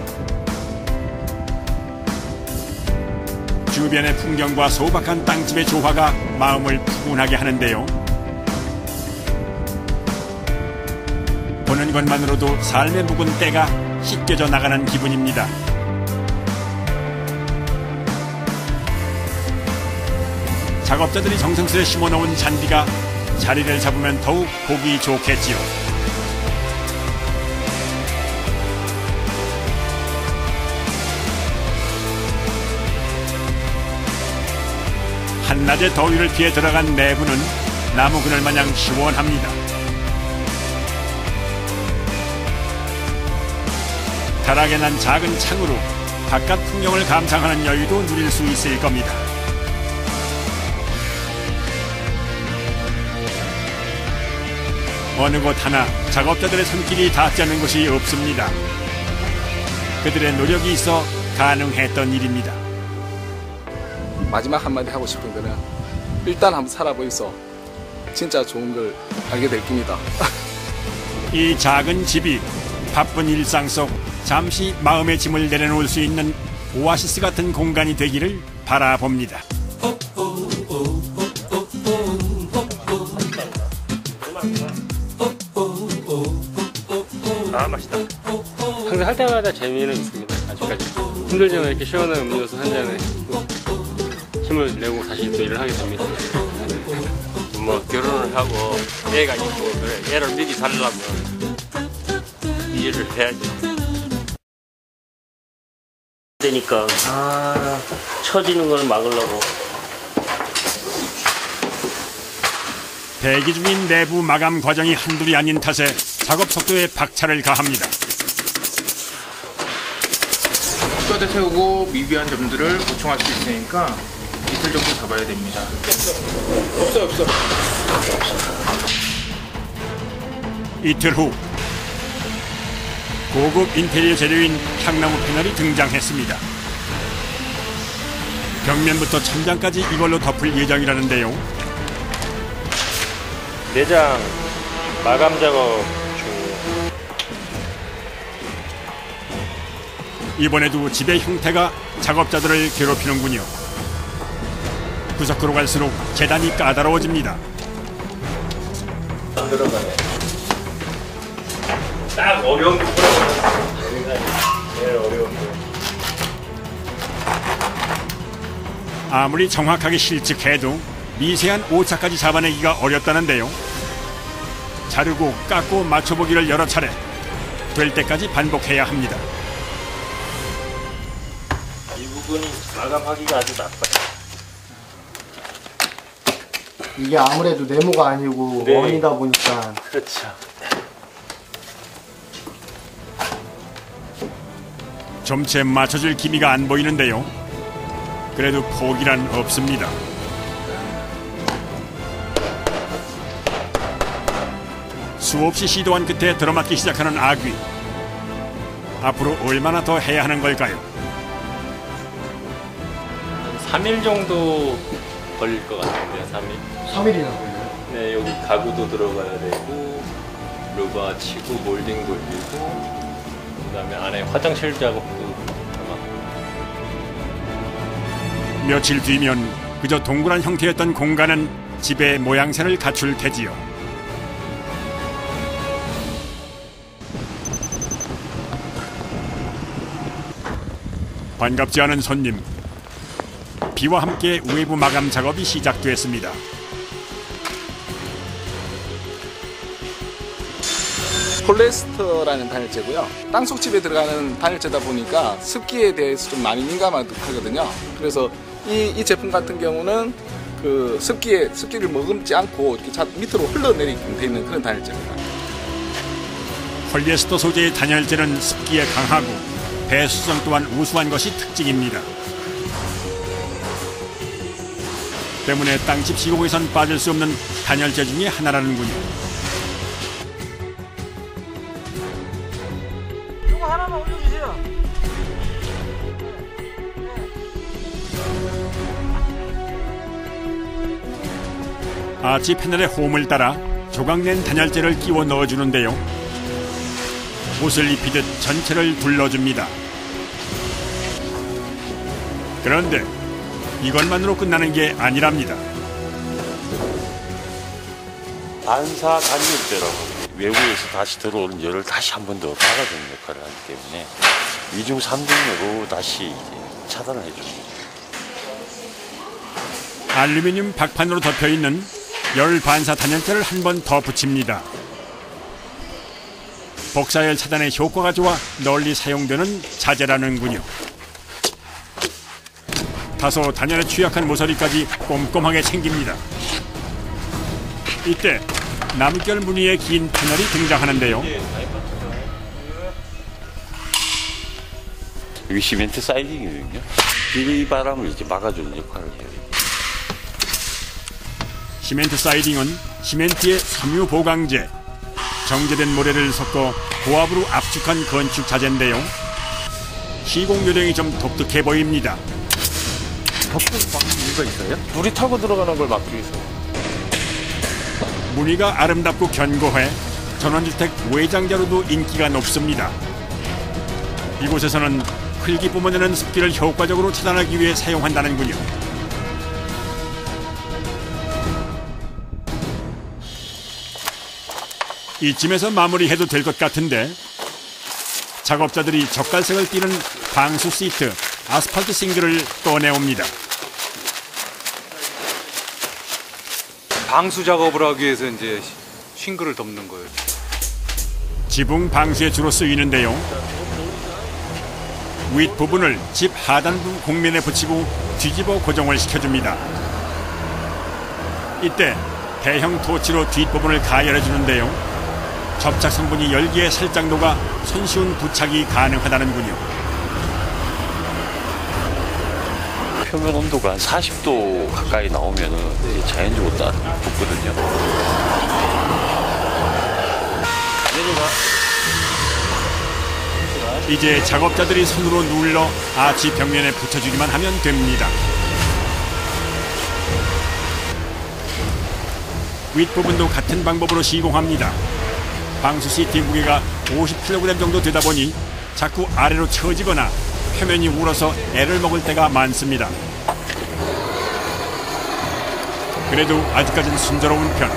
주변의 풍경과 소박한 땅집의 조화가 마음을 푸근하게 하는데요. 보는 것만으로도 삶의 묵은 때가 씻겨져 나가는 기분입니다. 작업자들이 정성스레 심어놓은 잔디가 자리를 잡으면 더욱 보기 좋겠지요. 한낮의 더위를 피해 들어간 내부는 나무 그늘 마냥 시원합니다. 다락에 난 작은 창으로 바깥 풍경을 감상하는 여유도 누릴 수 있을 겁니다. 어느 곳 하나 작업자들의 손길이 닿지 않는 곳이 없습니다. 그들의 노력이 있어 가능했던 일입니다. 마지막 한마디 하고 싶은 거는 일단 한번 살아보이소. 진짜 좋은 걸 알게 될 겁니다. 이 작은 집이 바쁜 일상 속 잠시 마음의 짐을 내려놓을 수 있는 오아시스 같은 공간이 되기를 바라봅니다. 아, 맛있다. 항상 할 때마다 재미는 있습니다. 아직까지 힘들지만 이렇게 시원한 음료수 한 잔에 힘을 내고 다시 또 일을 하게 됩니다. 뭐 결혼을 하고 애가 있고 그래 애를 미리 살려면 이 일을 해야죠. 되니까 처지는 걸 막으려고. 대기 중인 내부 마감 과정이 한둘이 아닌 탓에 작업 속도에 박차를 가합니다. 뼈대 세우고 미비한 점들을 보충할 수 있으니까 이틀 정도 잡아야 됩니다. 없어. 이틀 후 고급 인테리어 재료인 향나무 패널이 등장했습니다. 벽면부터 천장까지 이걸로 덮을 예정이라는데요. 내장 마감 작업 중이에요. 이번에도 집의 형태가 작업자들을 괴롭히는군요. 구석으로 갈수록 재단이 까다로워집니다. 안 들어가네. 딱 어려운 게 제일 어려운 거. 아무리 정확하게 실측해도 미세한 오차까지 잡아내기가 어렵다는데요. 자르고 깎고 맞춰보기를 여러 차례 될 때까지 반복해야 합니다. 이 부분 마감하기가 아주 나빠요. 이게 아무래도 네모가 아니고 네. 원이다 보니까. 그렇죠. 점체 맞춰줄 기미가 안 보이는데요. 그래도 포기란 없습니다. 수없이 시도한 끝에 들어맞기 시작하는 아귀. 앞으로 얼마나 더 해야 하는 걸까요? 3일 정도 걸릴 것 같은데요. 3일. 3일이나 걸려요? 네, 여기 가구도 들어가야 되고 루바 치고 몰딩 돌리고 그다음에 안에 화장실 작업도 아마. 며칠 뒤면 그저 동그란 형태였던 공간은 집의 모양새를 갖출 테지요. 반갑지 않은 손님. 비와 함께 외부 마감 작업이 시작됐습니다. 폴리에스터라는 단열재고요. 땅속집에 들어가는 단열재다 보니까 습기에 대해서 좀 많이 민감하거든요. 그래서 이 제품 같은 경우는 그 습기를 머금지 않고 이렇게 밑으로 흘러내리게끔 되어 있는 그런 단열재입니다. 폴리에스터 소재의 단열재는 습기에 강하고 배수성 또한 우수한 것이 특징입니다. 때문에 땅집 시공에선 빠질 수 없는 단열재 중에 하나라는군요. 이거 하나만 올려주세요. 아치 패널의 홈을 따라 조각낸 단열재를 끼워 넣어주는데요. 옷을 입히듯 전체를 둘러줍니다. 그런데 이것만으로 끝나는 게 아니랍니다. 반사 단열재라고 외부에서 다시 들어오는 열을 다시 한 번 더 막아주는 역할을 하기 때문에 2중 3중으로 다시 이제 차단을 해줍니다. 알루미늄 박판으로 덮여있는 열 반사 단열재를 한 번 더 붙입니다. 복사열 차단에 효과가 좋아 널리 사용되는 자재라는군요. 다소 단열에 취약한 모서리까지 꼼꼼하게 챙깁니다. 이때 남결 무늬의 긴 패널이 등장하는데요. 여기 시멘트 사이딩이거든요. 비바람을 이제 막아주는 역할을 해요. 시멘트 사이딩은 시멘트의 섬유 보강제, 정제된 모래를 섞어 고압으로 압축한 건축 자재인데요. 시공 요령이 좀 독특해 보입니다. 이유가 있어요? 물이 타고 들어가는 걸 막기 위해서. 무늬가 아름답고 견고해 전원주택 외장재로도 인기가 높습니다. 이곳에서는 흙이 뿜어내는 습기를 효과적으로 차단하기 위해 사용한다는군요. 이쯤에서 마무리해도 될 것 같은데 작업자들이 젓갈색을 띠는 방수 시트, 아스팔트 싱글을 꺼내옵니다. 방수 작업을 하기 위해서 이제 싱글을 덮는 거예요. 지붕 방수에 주로 쓰이는데요. 윗부분을 집 하단부 공면에 붙이고 뒤집어 고정을 시켜줍니다. 이때 대형 토치로 뒷부분을 가열해 주는데요. 접착 성분이 열기에 살 정도가 손쉬운 부착이 가능하다는군요. 표면 온도가 한 40도 가까이 나오면은 이게 자연적으로 붙거든요. 이제 작업자들이 손으로 눌러 아치 벽면에 붙여주기만 하면 됩니다. 윗부분도 같은 방법으로 시공합니다. 방수 시트 무게가 50kg 정도 되다 보니 자꾸 아래로 처지거나 표면이 울어서 애를 먹을 때가 많습니다. 그래도 아직까지는 순조로운 편.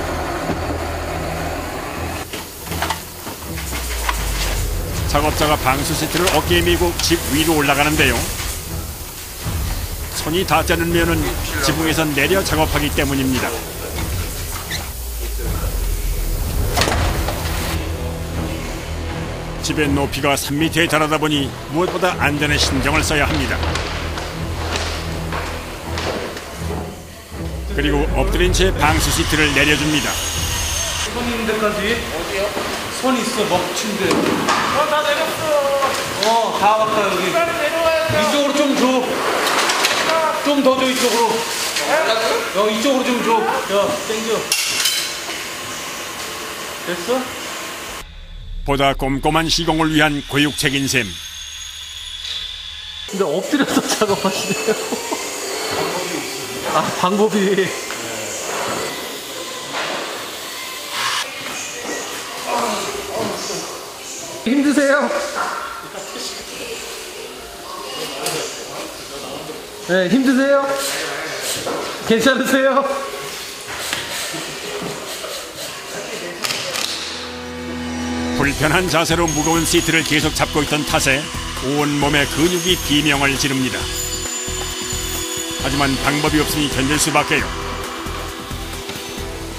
작업자가 방수 시트를 어깨에 메고 집 위로 올라가는데요. 손이 닿지 않으면은 지붕에서 내려 작업하기 때문입니다. 집의 높이가 3m에 달하다 보니 무엇보다 안전에 신경을 써야 합니다. 그리고 엎드린 채 방수 시트를 내려줍니다. 손 있는 데까지? 어디요? 손 있어, 먹친데. 다 내렸어. 다 왔다, 여기. 이쪽으로 좀 줘. 좀 더 줘, 이쪽으로. 이쪽으로 좀 줘. 야, 땡겨. 됐어? 보다 꼼꼼한 시공을 위한 교육책인 셈. 근데 엎드려서 작업하시네요. 아, 방법이. 힘드세요? 네, 힘드세요? 괜찮으세요? 불편한 자세로 무거운 시트를 계속 잡고 있던 탓에 온몸의 근육이 비명을 지릅니다. 하지만 방법이 없으니 견딜 수밖에요.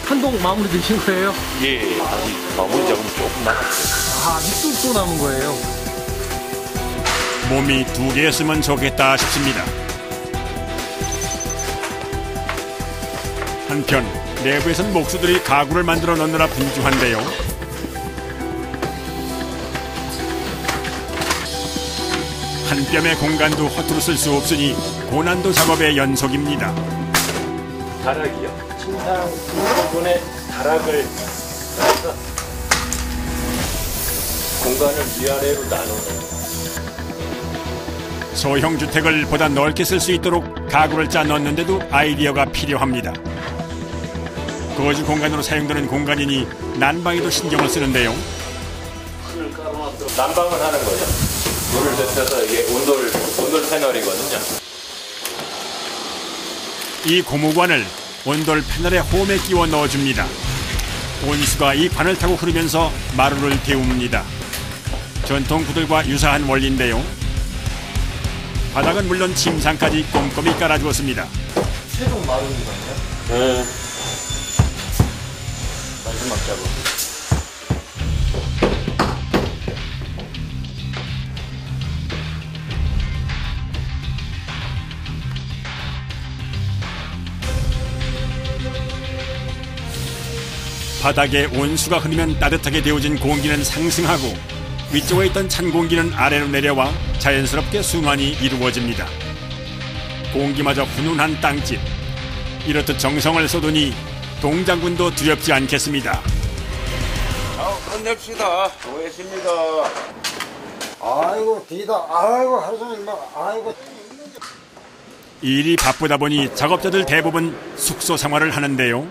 한동 마무리 되신 거예요? 예, 아직 마무리 작업 조금 남았어요. 아, 아직도 또 남은 거예요? 몸이 2개였으면 좋겠다 싶습니다. 한편 내부에선 목수들이 가구를 만들어 넣느라 분주한데요. 한 뼘의 공간도 허투루 쓸 수 없으니 고난도 작업의 연속입니다. 다락이요. 침상 부분에 다락을 해서 공간을 위아래로 나누는. 소형 주택을 보다 넓게 쓸 수 있도록 가구를 짜 넣는데도 아이디어가 필요합니다. 거주 공간으로 사용되는 공간이니 난방에도 신경을 쓰는데요. 난방을 하는 거죠. 물을 데펴서 이게 온돌 패널이거든요. 이 고무관을 온돌 패널의 홈에 끼워 넣어줍니다. 온수가 이 관을 타고 흐르면서 마루를 데웁니다. 전통 구들과 유사한 원리인데요. 바닥은 물론 침상까지 꼼꼼히 깔아주었습니다. 최종 마루인가요? 네. 마지막 작업. 바닥에 온수가 흐르면 따뜻하게 데워진 공기는 상승하고 위쪽에 있던 찬 공기는 아래로 내려와 자연스럽게 순환이 이루어집니다. 공기마저 훈훈한 땅집. 이렇듯 정성을 쏟으니 동장군도 두렵지 않겠습니다. 끝냅시다. 수고했습니다. 아이고 뒤다. 아이고 하루 종일 막 아이고. 일이 바쁘다 보니 작업자들 대부분 숙소 생활을 하는데요.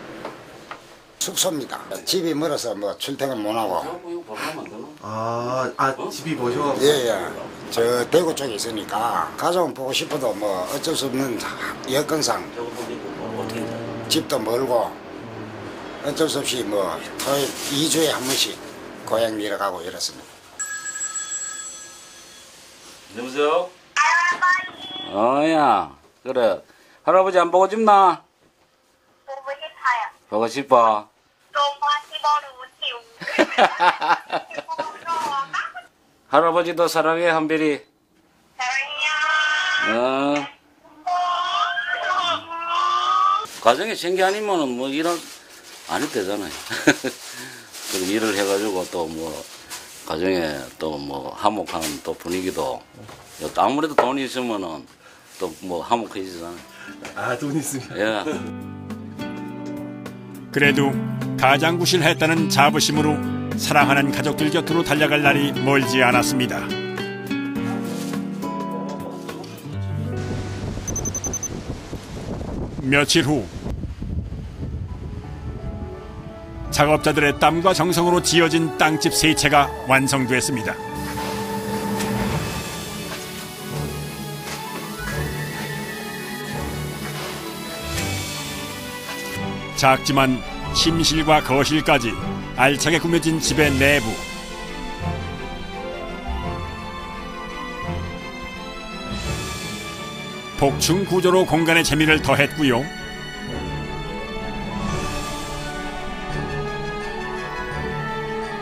숙소입니다. 집이 멀어서 뭐 출퇴근 못 하고. 집이 뭐죠? 예. 저 대구 쪽에 있으니까 가족은 보고 싶어도 뭐 어쩔 수 없는 여건상 집도 멀고 어쩔 수 없이 뭐 토요일 2주에 한 번씩 고향 내려가고 이렇습니다. 여보세요? 야 그래 할아버지 안 보고 싶나? 보고 싶어요. 보고 싶어. 할아버지도 사랑해 한별이. 사랑해요. 가정에 생기 아니면은 뭐 일을 안 해도 되잖아요. 그리고 일을 해가지고 또 뭐 가정에 또 뭐 화목한 또 분위기도 아무래도 돈이 있으면은 또 뭐 화목해지잖아요. 아, 돈 있으면. 예. 그래도 가장구실 했다는 자부심으로 사랑하는 가족들 곁으로 달려갈 날이 멀지 않았습니다. 며칠 후 작업자들의 땀과 정성으로 지어진 땅집 세 채가 완성됐습니다. 작지만 침실과 거실까지 알차게 꾸며진 집의 내부. 복층 구조로 공간의 재미를 더했고요.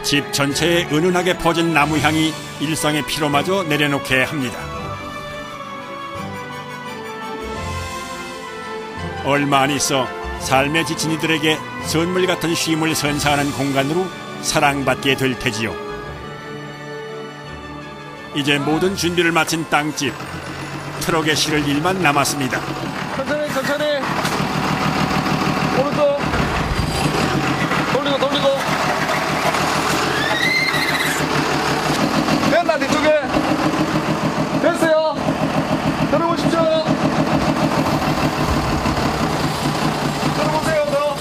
집 전체에 은은하게 퍼진 나무향이 일상의 피로마저 내려놓게 합니다. 얼마 안 있어 삶에 지친 이들에게 선물 같은 쉼을 선사하는 공간으로 사랑받게 될 테지요. 이제 모든 준비를 마친 땅집. 트럭에 실을 일만 남았습니다. 천천히 천천히. 오른쪽 돌리고 됐나 뒤쪽에. 됐어요. 들어보십시오. 들어보세요.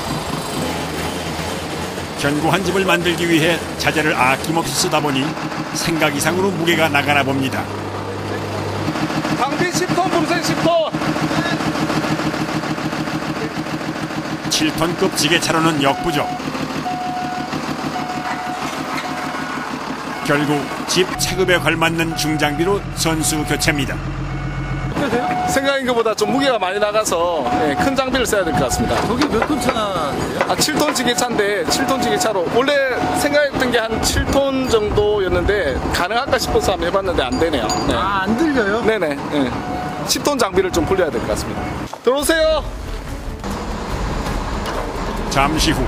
견고한 집을 만들기 위해 자재를 아낌없이 쓰다 보니 생각 이상으로 무게가 나가나 봅니다. 장비 10톤 분생 10톤. 7톤급 지게차로는 역부족. 결국 집 체급에 걸맞는 중장비로 선수 교체입니다. 생각인 것보다 좀 무게가 많이 나가서 큰 장비를 써야 될 것 같습니다. 저게 몇 톤 차나? 7톤 지게차인데 7톤 지게차로 원래 생각했던 게 한 7톤 정도였는데 가능할까 싶어서 한번 해봤는데 안 되네요. 네. 아, 안 들려요? 네네. 네. 10톤 장비를 좀 불려야 될 것 같습니다. 들어오세요. 잠시 후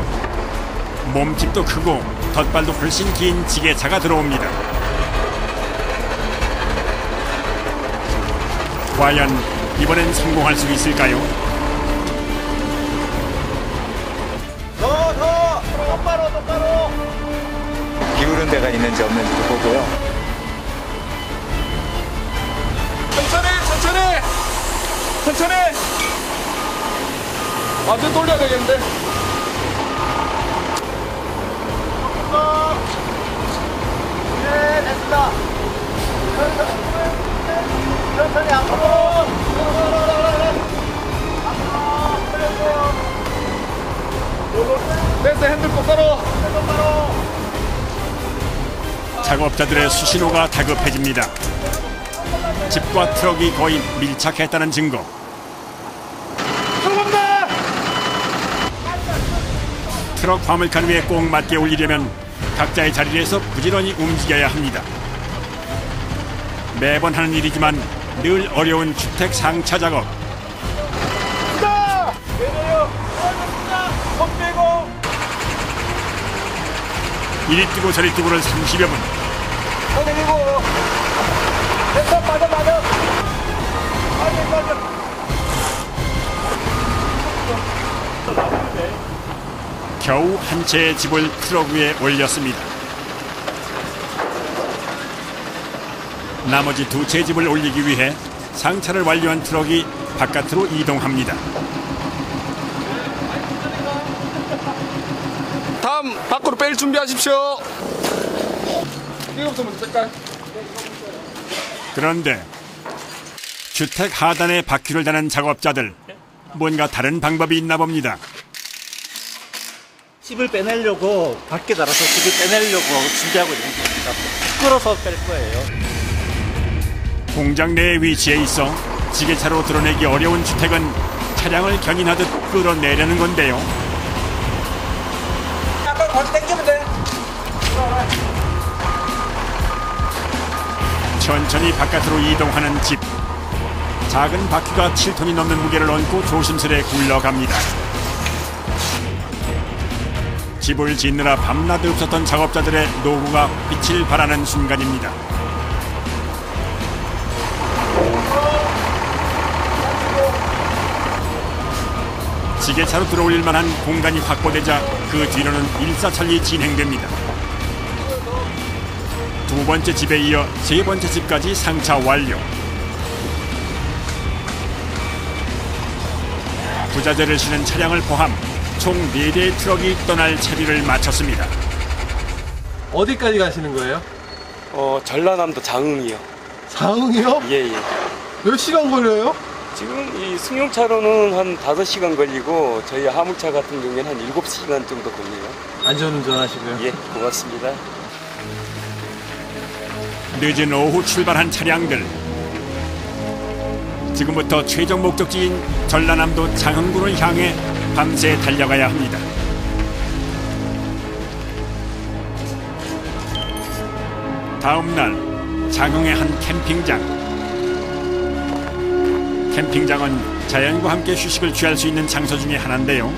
몸집도 크고 덧발도 훨씬 긴 지게차가 들어옵니다. 과연 이번엔 성공할 수 있을까요? 똑바로 기울은 데가 있는지 없는지도 보고요. 천천히 완전 돌려야 되겠는데. 네, 됐습니다. 천천히 앞으로. 됐어. 핸들 똑바로. 작업자들의 수신호가 다급해집니다. 집과 트럭이 거의 밀착했다는 증거. 들어갑니다. 트럭 화물칸 위에 꼭 맞게 올리려면 각자의 자리에서 부지런히 움직여야 합니다. 매번 하는 일이지만 늘 어려운 주택 상차 작업. 이리 뛰고 저리 뛰고를 30여 분. 됐어. 맞아. 겨우 한 채의 집을 트럭 위에 올렸습니다. 나머지 두 채의 집을 올리기 위해 상차를 완료한 트럭이 바깥으로 이동합니다. 다음 밖으로 뺄 준비하십시오. 이거부터 먼저 뺄까요? 그런데 주택 하단에 바퀴를 다는 작업자들, 뭔가 다른 방법이 있나 봅니다. 칩을 빼내려고 밖에 달아서 칩을 빼내려고 준비하고 있는 겁니다. 끌어서 뺄 거예요. 공장 내에 위치해 있어 지게차로 드러내기 어려운 주택은 차량을 견인하듯 끌어내려는 건데요. 아까 같이 당기면 돼. 천천히 바깥으로 이동하는 집. 작은 바퀴가 7톤이 넘는 무게를 얹고 조심스레 굴러갑니다. 집을 짓느라 밤낮 없었던 작업자들의 노후가 빛을 발하는 순간입니다. 지게차로 들어올릴 만한 공간이 확보되자 그 뒤로는 일사천리 진행됩니다. 두 번째 집에 이어 세 번째 집까지 상차 완료. 부자재를 실은 차량을 포함 총 4대의 트럭이 떠날 차비를 마쳤습니다. 어디까지 가시는 거예요? 전라남도 장흥이요. 장흥이요? 예. 몇 시간 걸려요? 지금 이 승용차로는 한 5시간 걸리고 저희 화물차 같은 경우에는 한 7시간 정도 걸려요. 안전운전 하시고요. 예, 고맙습니다. 늦은 오후 출발한 차량들. 지금부터 최종 목적지인 전라남도 장흥군을 향해 밤새 달려가야 합니다. 다음 날 장흥의 한 캠핑장. 캠핑장은 자연과 함께 휴식을 취할 수 있는 장소 중에 하나인데요.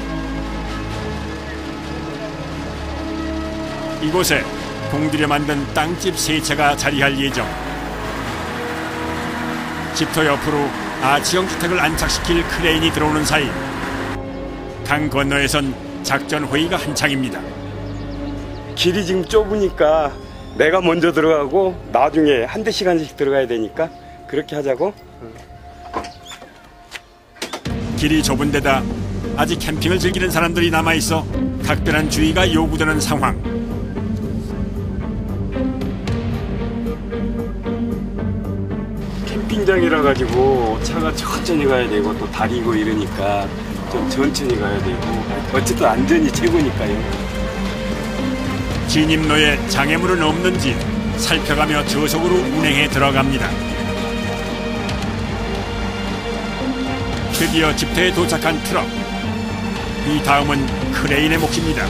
이곳에 공들여 만든 땅집 3채가 자리할 예정. 집터 옆으로 아치형 주택을 안착시킬 크레인이 들어오는 사이 강 건너에선 작전 회의가 한창입니다. 길이 지금 좁으니까 내가 먼저 들어가고 나중에 한두 시간씩 들어가야 되니까 그렇게 하자고. 길이 좁은 데다 아직 캠핑을 즐기는 사람들이 남아있어 각별한 주의가 요구되는 상황. 캠핑장이라 가지고 차가 천천히 가야 되고 또 다리고 이러니까 좀 천천히 가야 되고 어쨌든 안전이 최고니까요. 진입로에 장애물은 없는지 살펴가며 저속으로 운행에 들어갑니다. 드디어 집터에 도착한 트럭. 이 다음은 크레인의 몫입니다.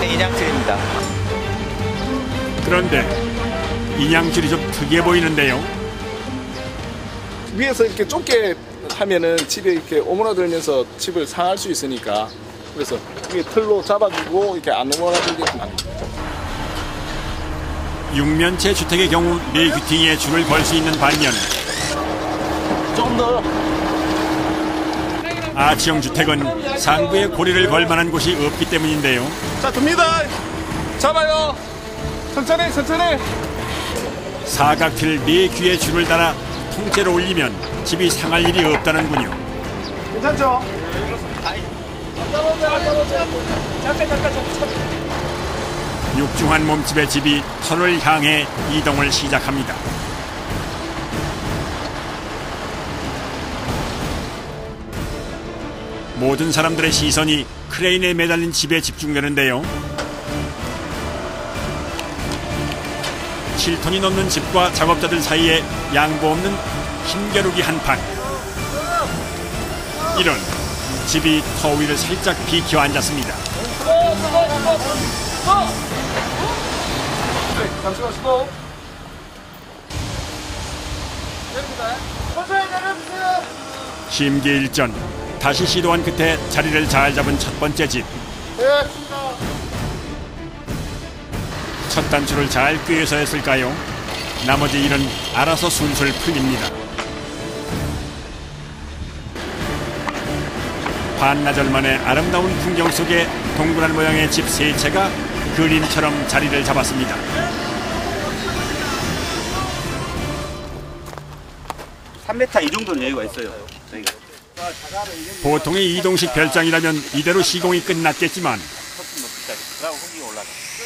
인양틀입니다. 그런데 인양줄이 좀 특이해 보이는데요. 위에서 이렇게 좁게 하면은 집에 이렇게 오므라들면서 집을 상할 수 있으니까 그래서 위에 틀로 잡아주고 이렇게 안 오므라들게 합니다. 6면체 주택의 경우 내귀퉁이에 줄을 걸 수 있는 반면 좀 더. 아치형 주택은 상부에 고리를 걸 만한 곳이 없기 때문인데요. 자, 듭니다. 잡아요. 천천히. 사각틀 4귀에 줄을 달아 통째로 올리면 집이 상할 일이 없다는군요. 괜찮죠? 육중한 몸집의 집이 터널을 향해 이동을 시작합니다. 모든 사람들의 시선이 크레인에 매달린 집에 집중되는데요. 7톤이 넘는 집과 작업자들 사이에 양보 없는 힘겨루기 한판. 이런 집이 터 위를 살짝 비켜 앉았습니다. 잠시만 스톱. 심기일전 다시 시도한 끝에 자리를 잘 잡은 첫 번째 집. 첫 단추를 잘 꿰서 했을까요? 나머지 일은 알아서 술술 풀립니다. 반나절 만에 아름다운 풍경 속에 동그란 모양의 집 3채가 그림처럼 자리를 잡았습니다. (3m) 이 정도는 여유가 있어요. 저희가. 보통의 이동식 별장이라면 이대로 시공이 끝났겠지만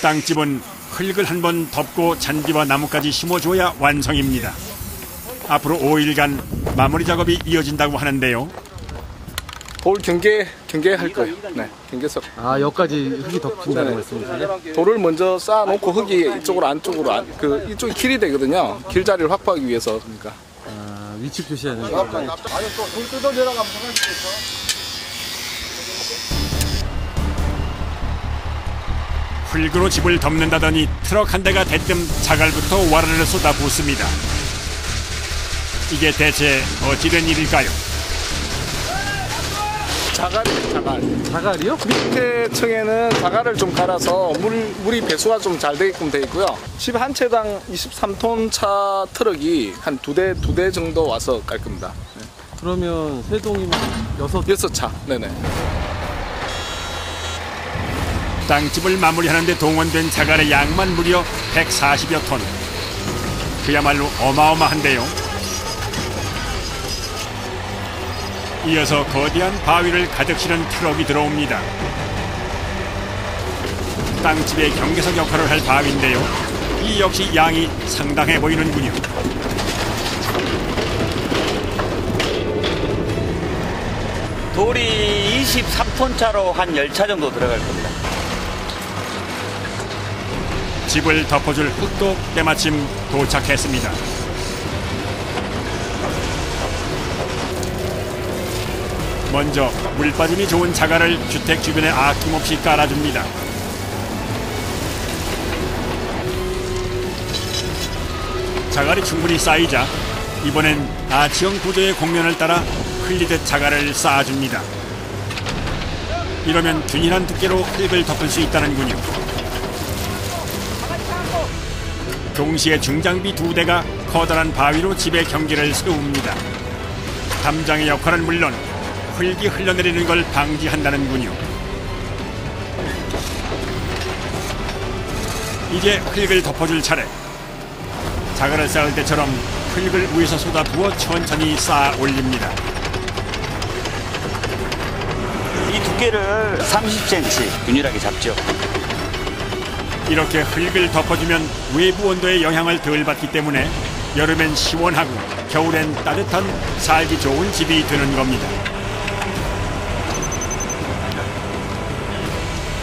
땅집은 흙을 한번 덮고 잔디와 나무까지 심어줘야 완성입니다. 앞으로 5일간 마무리 작업이 이어진다고 하는데요. 돌 경계할 거예요. 네, 경계석. 아, 여기까지 흙이 덮인다는 말씀이세요? 돌을 먼저 쌓아놓고 흙이 이쪽으로 안쪽으로 이쪽이 길이 되거든요. 길자리를 확보하기 위해서 그러니까. 아, 위치 표시하는 거. 아니 또돌 뜯어 내려가면 상관없겠어. 흙으로 집을 덮는다더니 트럭 한 대가 대뜸 자갈부터 와르르 쏟아붓습니다. 이게 대체 어찌된 일일까요? 자갈이요? 밑에 층에는 자갈을 좀 갈아서 물이 배수가 좀 잘 되게끔 돼 있고요. 집 한 채당 23톤 차 트럭이 한 두 대 정도 와서 깔 겁니다. 네. 그러면 세 동이면 6차. 네네. 땅집을 마무리하는데 동원된 자갈의 양만 무려 140여 톤. 그야말로 어마어마한데요. 이어서 거대한 바위를 가득 실은 트럭이 들어옵니다. 땅집의 경계석 역할을 할 바위인데요. 이 역시 양이 상당해 보이는군요. 돌이 23톤차로 한 10차 정도 들어갈 겁니다. 집을 덮어줄 흙도 때마침 도착했습니다. 먼저 물 빠짐이 좋은 자갈을 주택 주변에 아낌없이 깔아줍니다. 자갈이 충분히 쌓이자 이번엔 아치형 구조의 곡면을 따라 흘리듯 자갈을 쌓아줍니다. 이러면 균일한 두께로 흙을 덮을 수 있다는군요. 동시에 중장비 2대가 커다란 바위로 집의 경계를 세웁니다. 담장의 역할은 물론 흙이 흘러내리는 걸 방지한다는군요. 이제 흙을 덮어줄 차례. 자갈을 쌓을 때처럼 흙을 위에서 쏟아부어 천천히 쌓아 올립니다. 이 두께를 30cm 균일하게 잡죠. 이렇게 흙을 덮어주면 외부 온도의 영향을 덜 받기 때문에 여름엔 시원하고 겨울엔 따뜻한 살기 좋은 집이 되는 겁니다.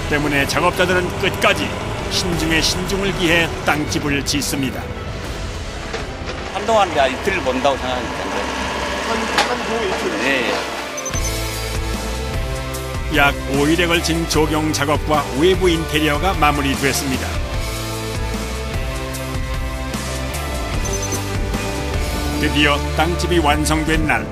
때문에 작업자들은 끝까지 신중에 신중을 기해 땅집을 짓습니다. 한동안 이틀을 본다고 생각하니까. 네. 약 5일에 걸친 조경 작업과 외부 인테리어가 마무리됐습니다. 드디어 땅집이 완성된 날.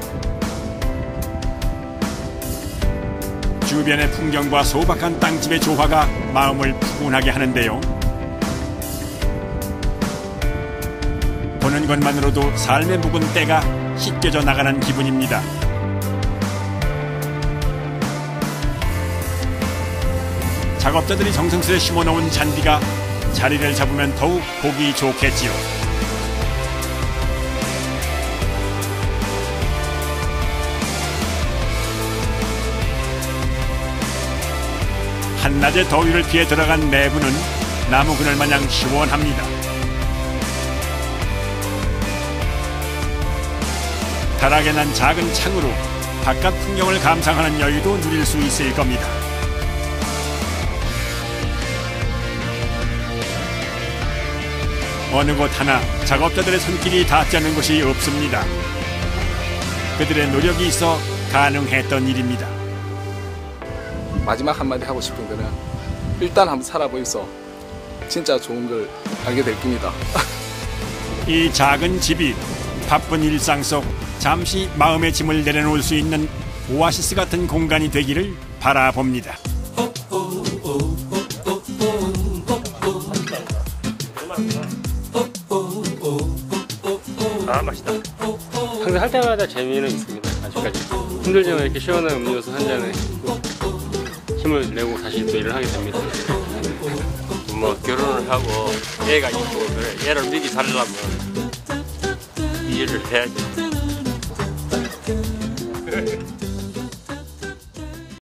주변의 풍경과 소박한 땅집의 조화가 마음을 푸근하게 하는데요. 보는 것만으로도 삶의 묵은 때가 씻겨져 나가는 기분입니다. 작업자들이 정성스레 심어놓은 잔디가 자리를 잡으면 더욱 보기 좋겠지요. 한낮의 더위를 피해 들어간 내부는 나무 그늘 마냥 시원합니다. 다락에 난 작은 창으로 바깥 풍경을 감상하는 여유도 누릴 수 있을 겁니다. 어느 곳 하나 작업자들의 손길이 닿지 않는 곳이 없습니다. 그들의 노력이 있어 가능했던 일입니다. 마지막 한마디 하고 싶은 거는 일단 한번 살아보이소. 진짜 좋은 걸 알게 될 겁니다. 이 작은 집이 바쁜 일상 속 잠시 마음의 짐을 내려놓을 수 있는 오아시스 같은 공간이 되기를 바라봅니다. 아, 맛있다. 항상 할 때마다 재미는 있습니다. 아직까지 힘들지만 이렇게 시원한 음료수 한 잔에 힘을 내고 다시 또 일을 하게 됩니다. 뭐 결혼을 하고 애가 있고 그래 얘를 먹이 살려면 이 일을 해야죠.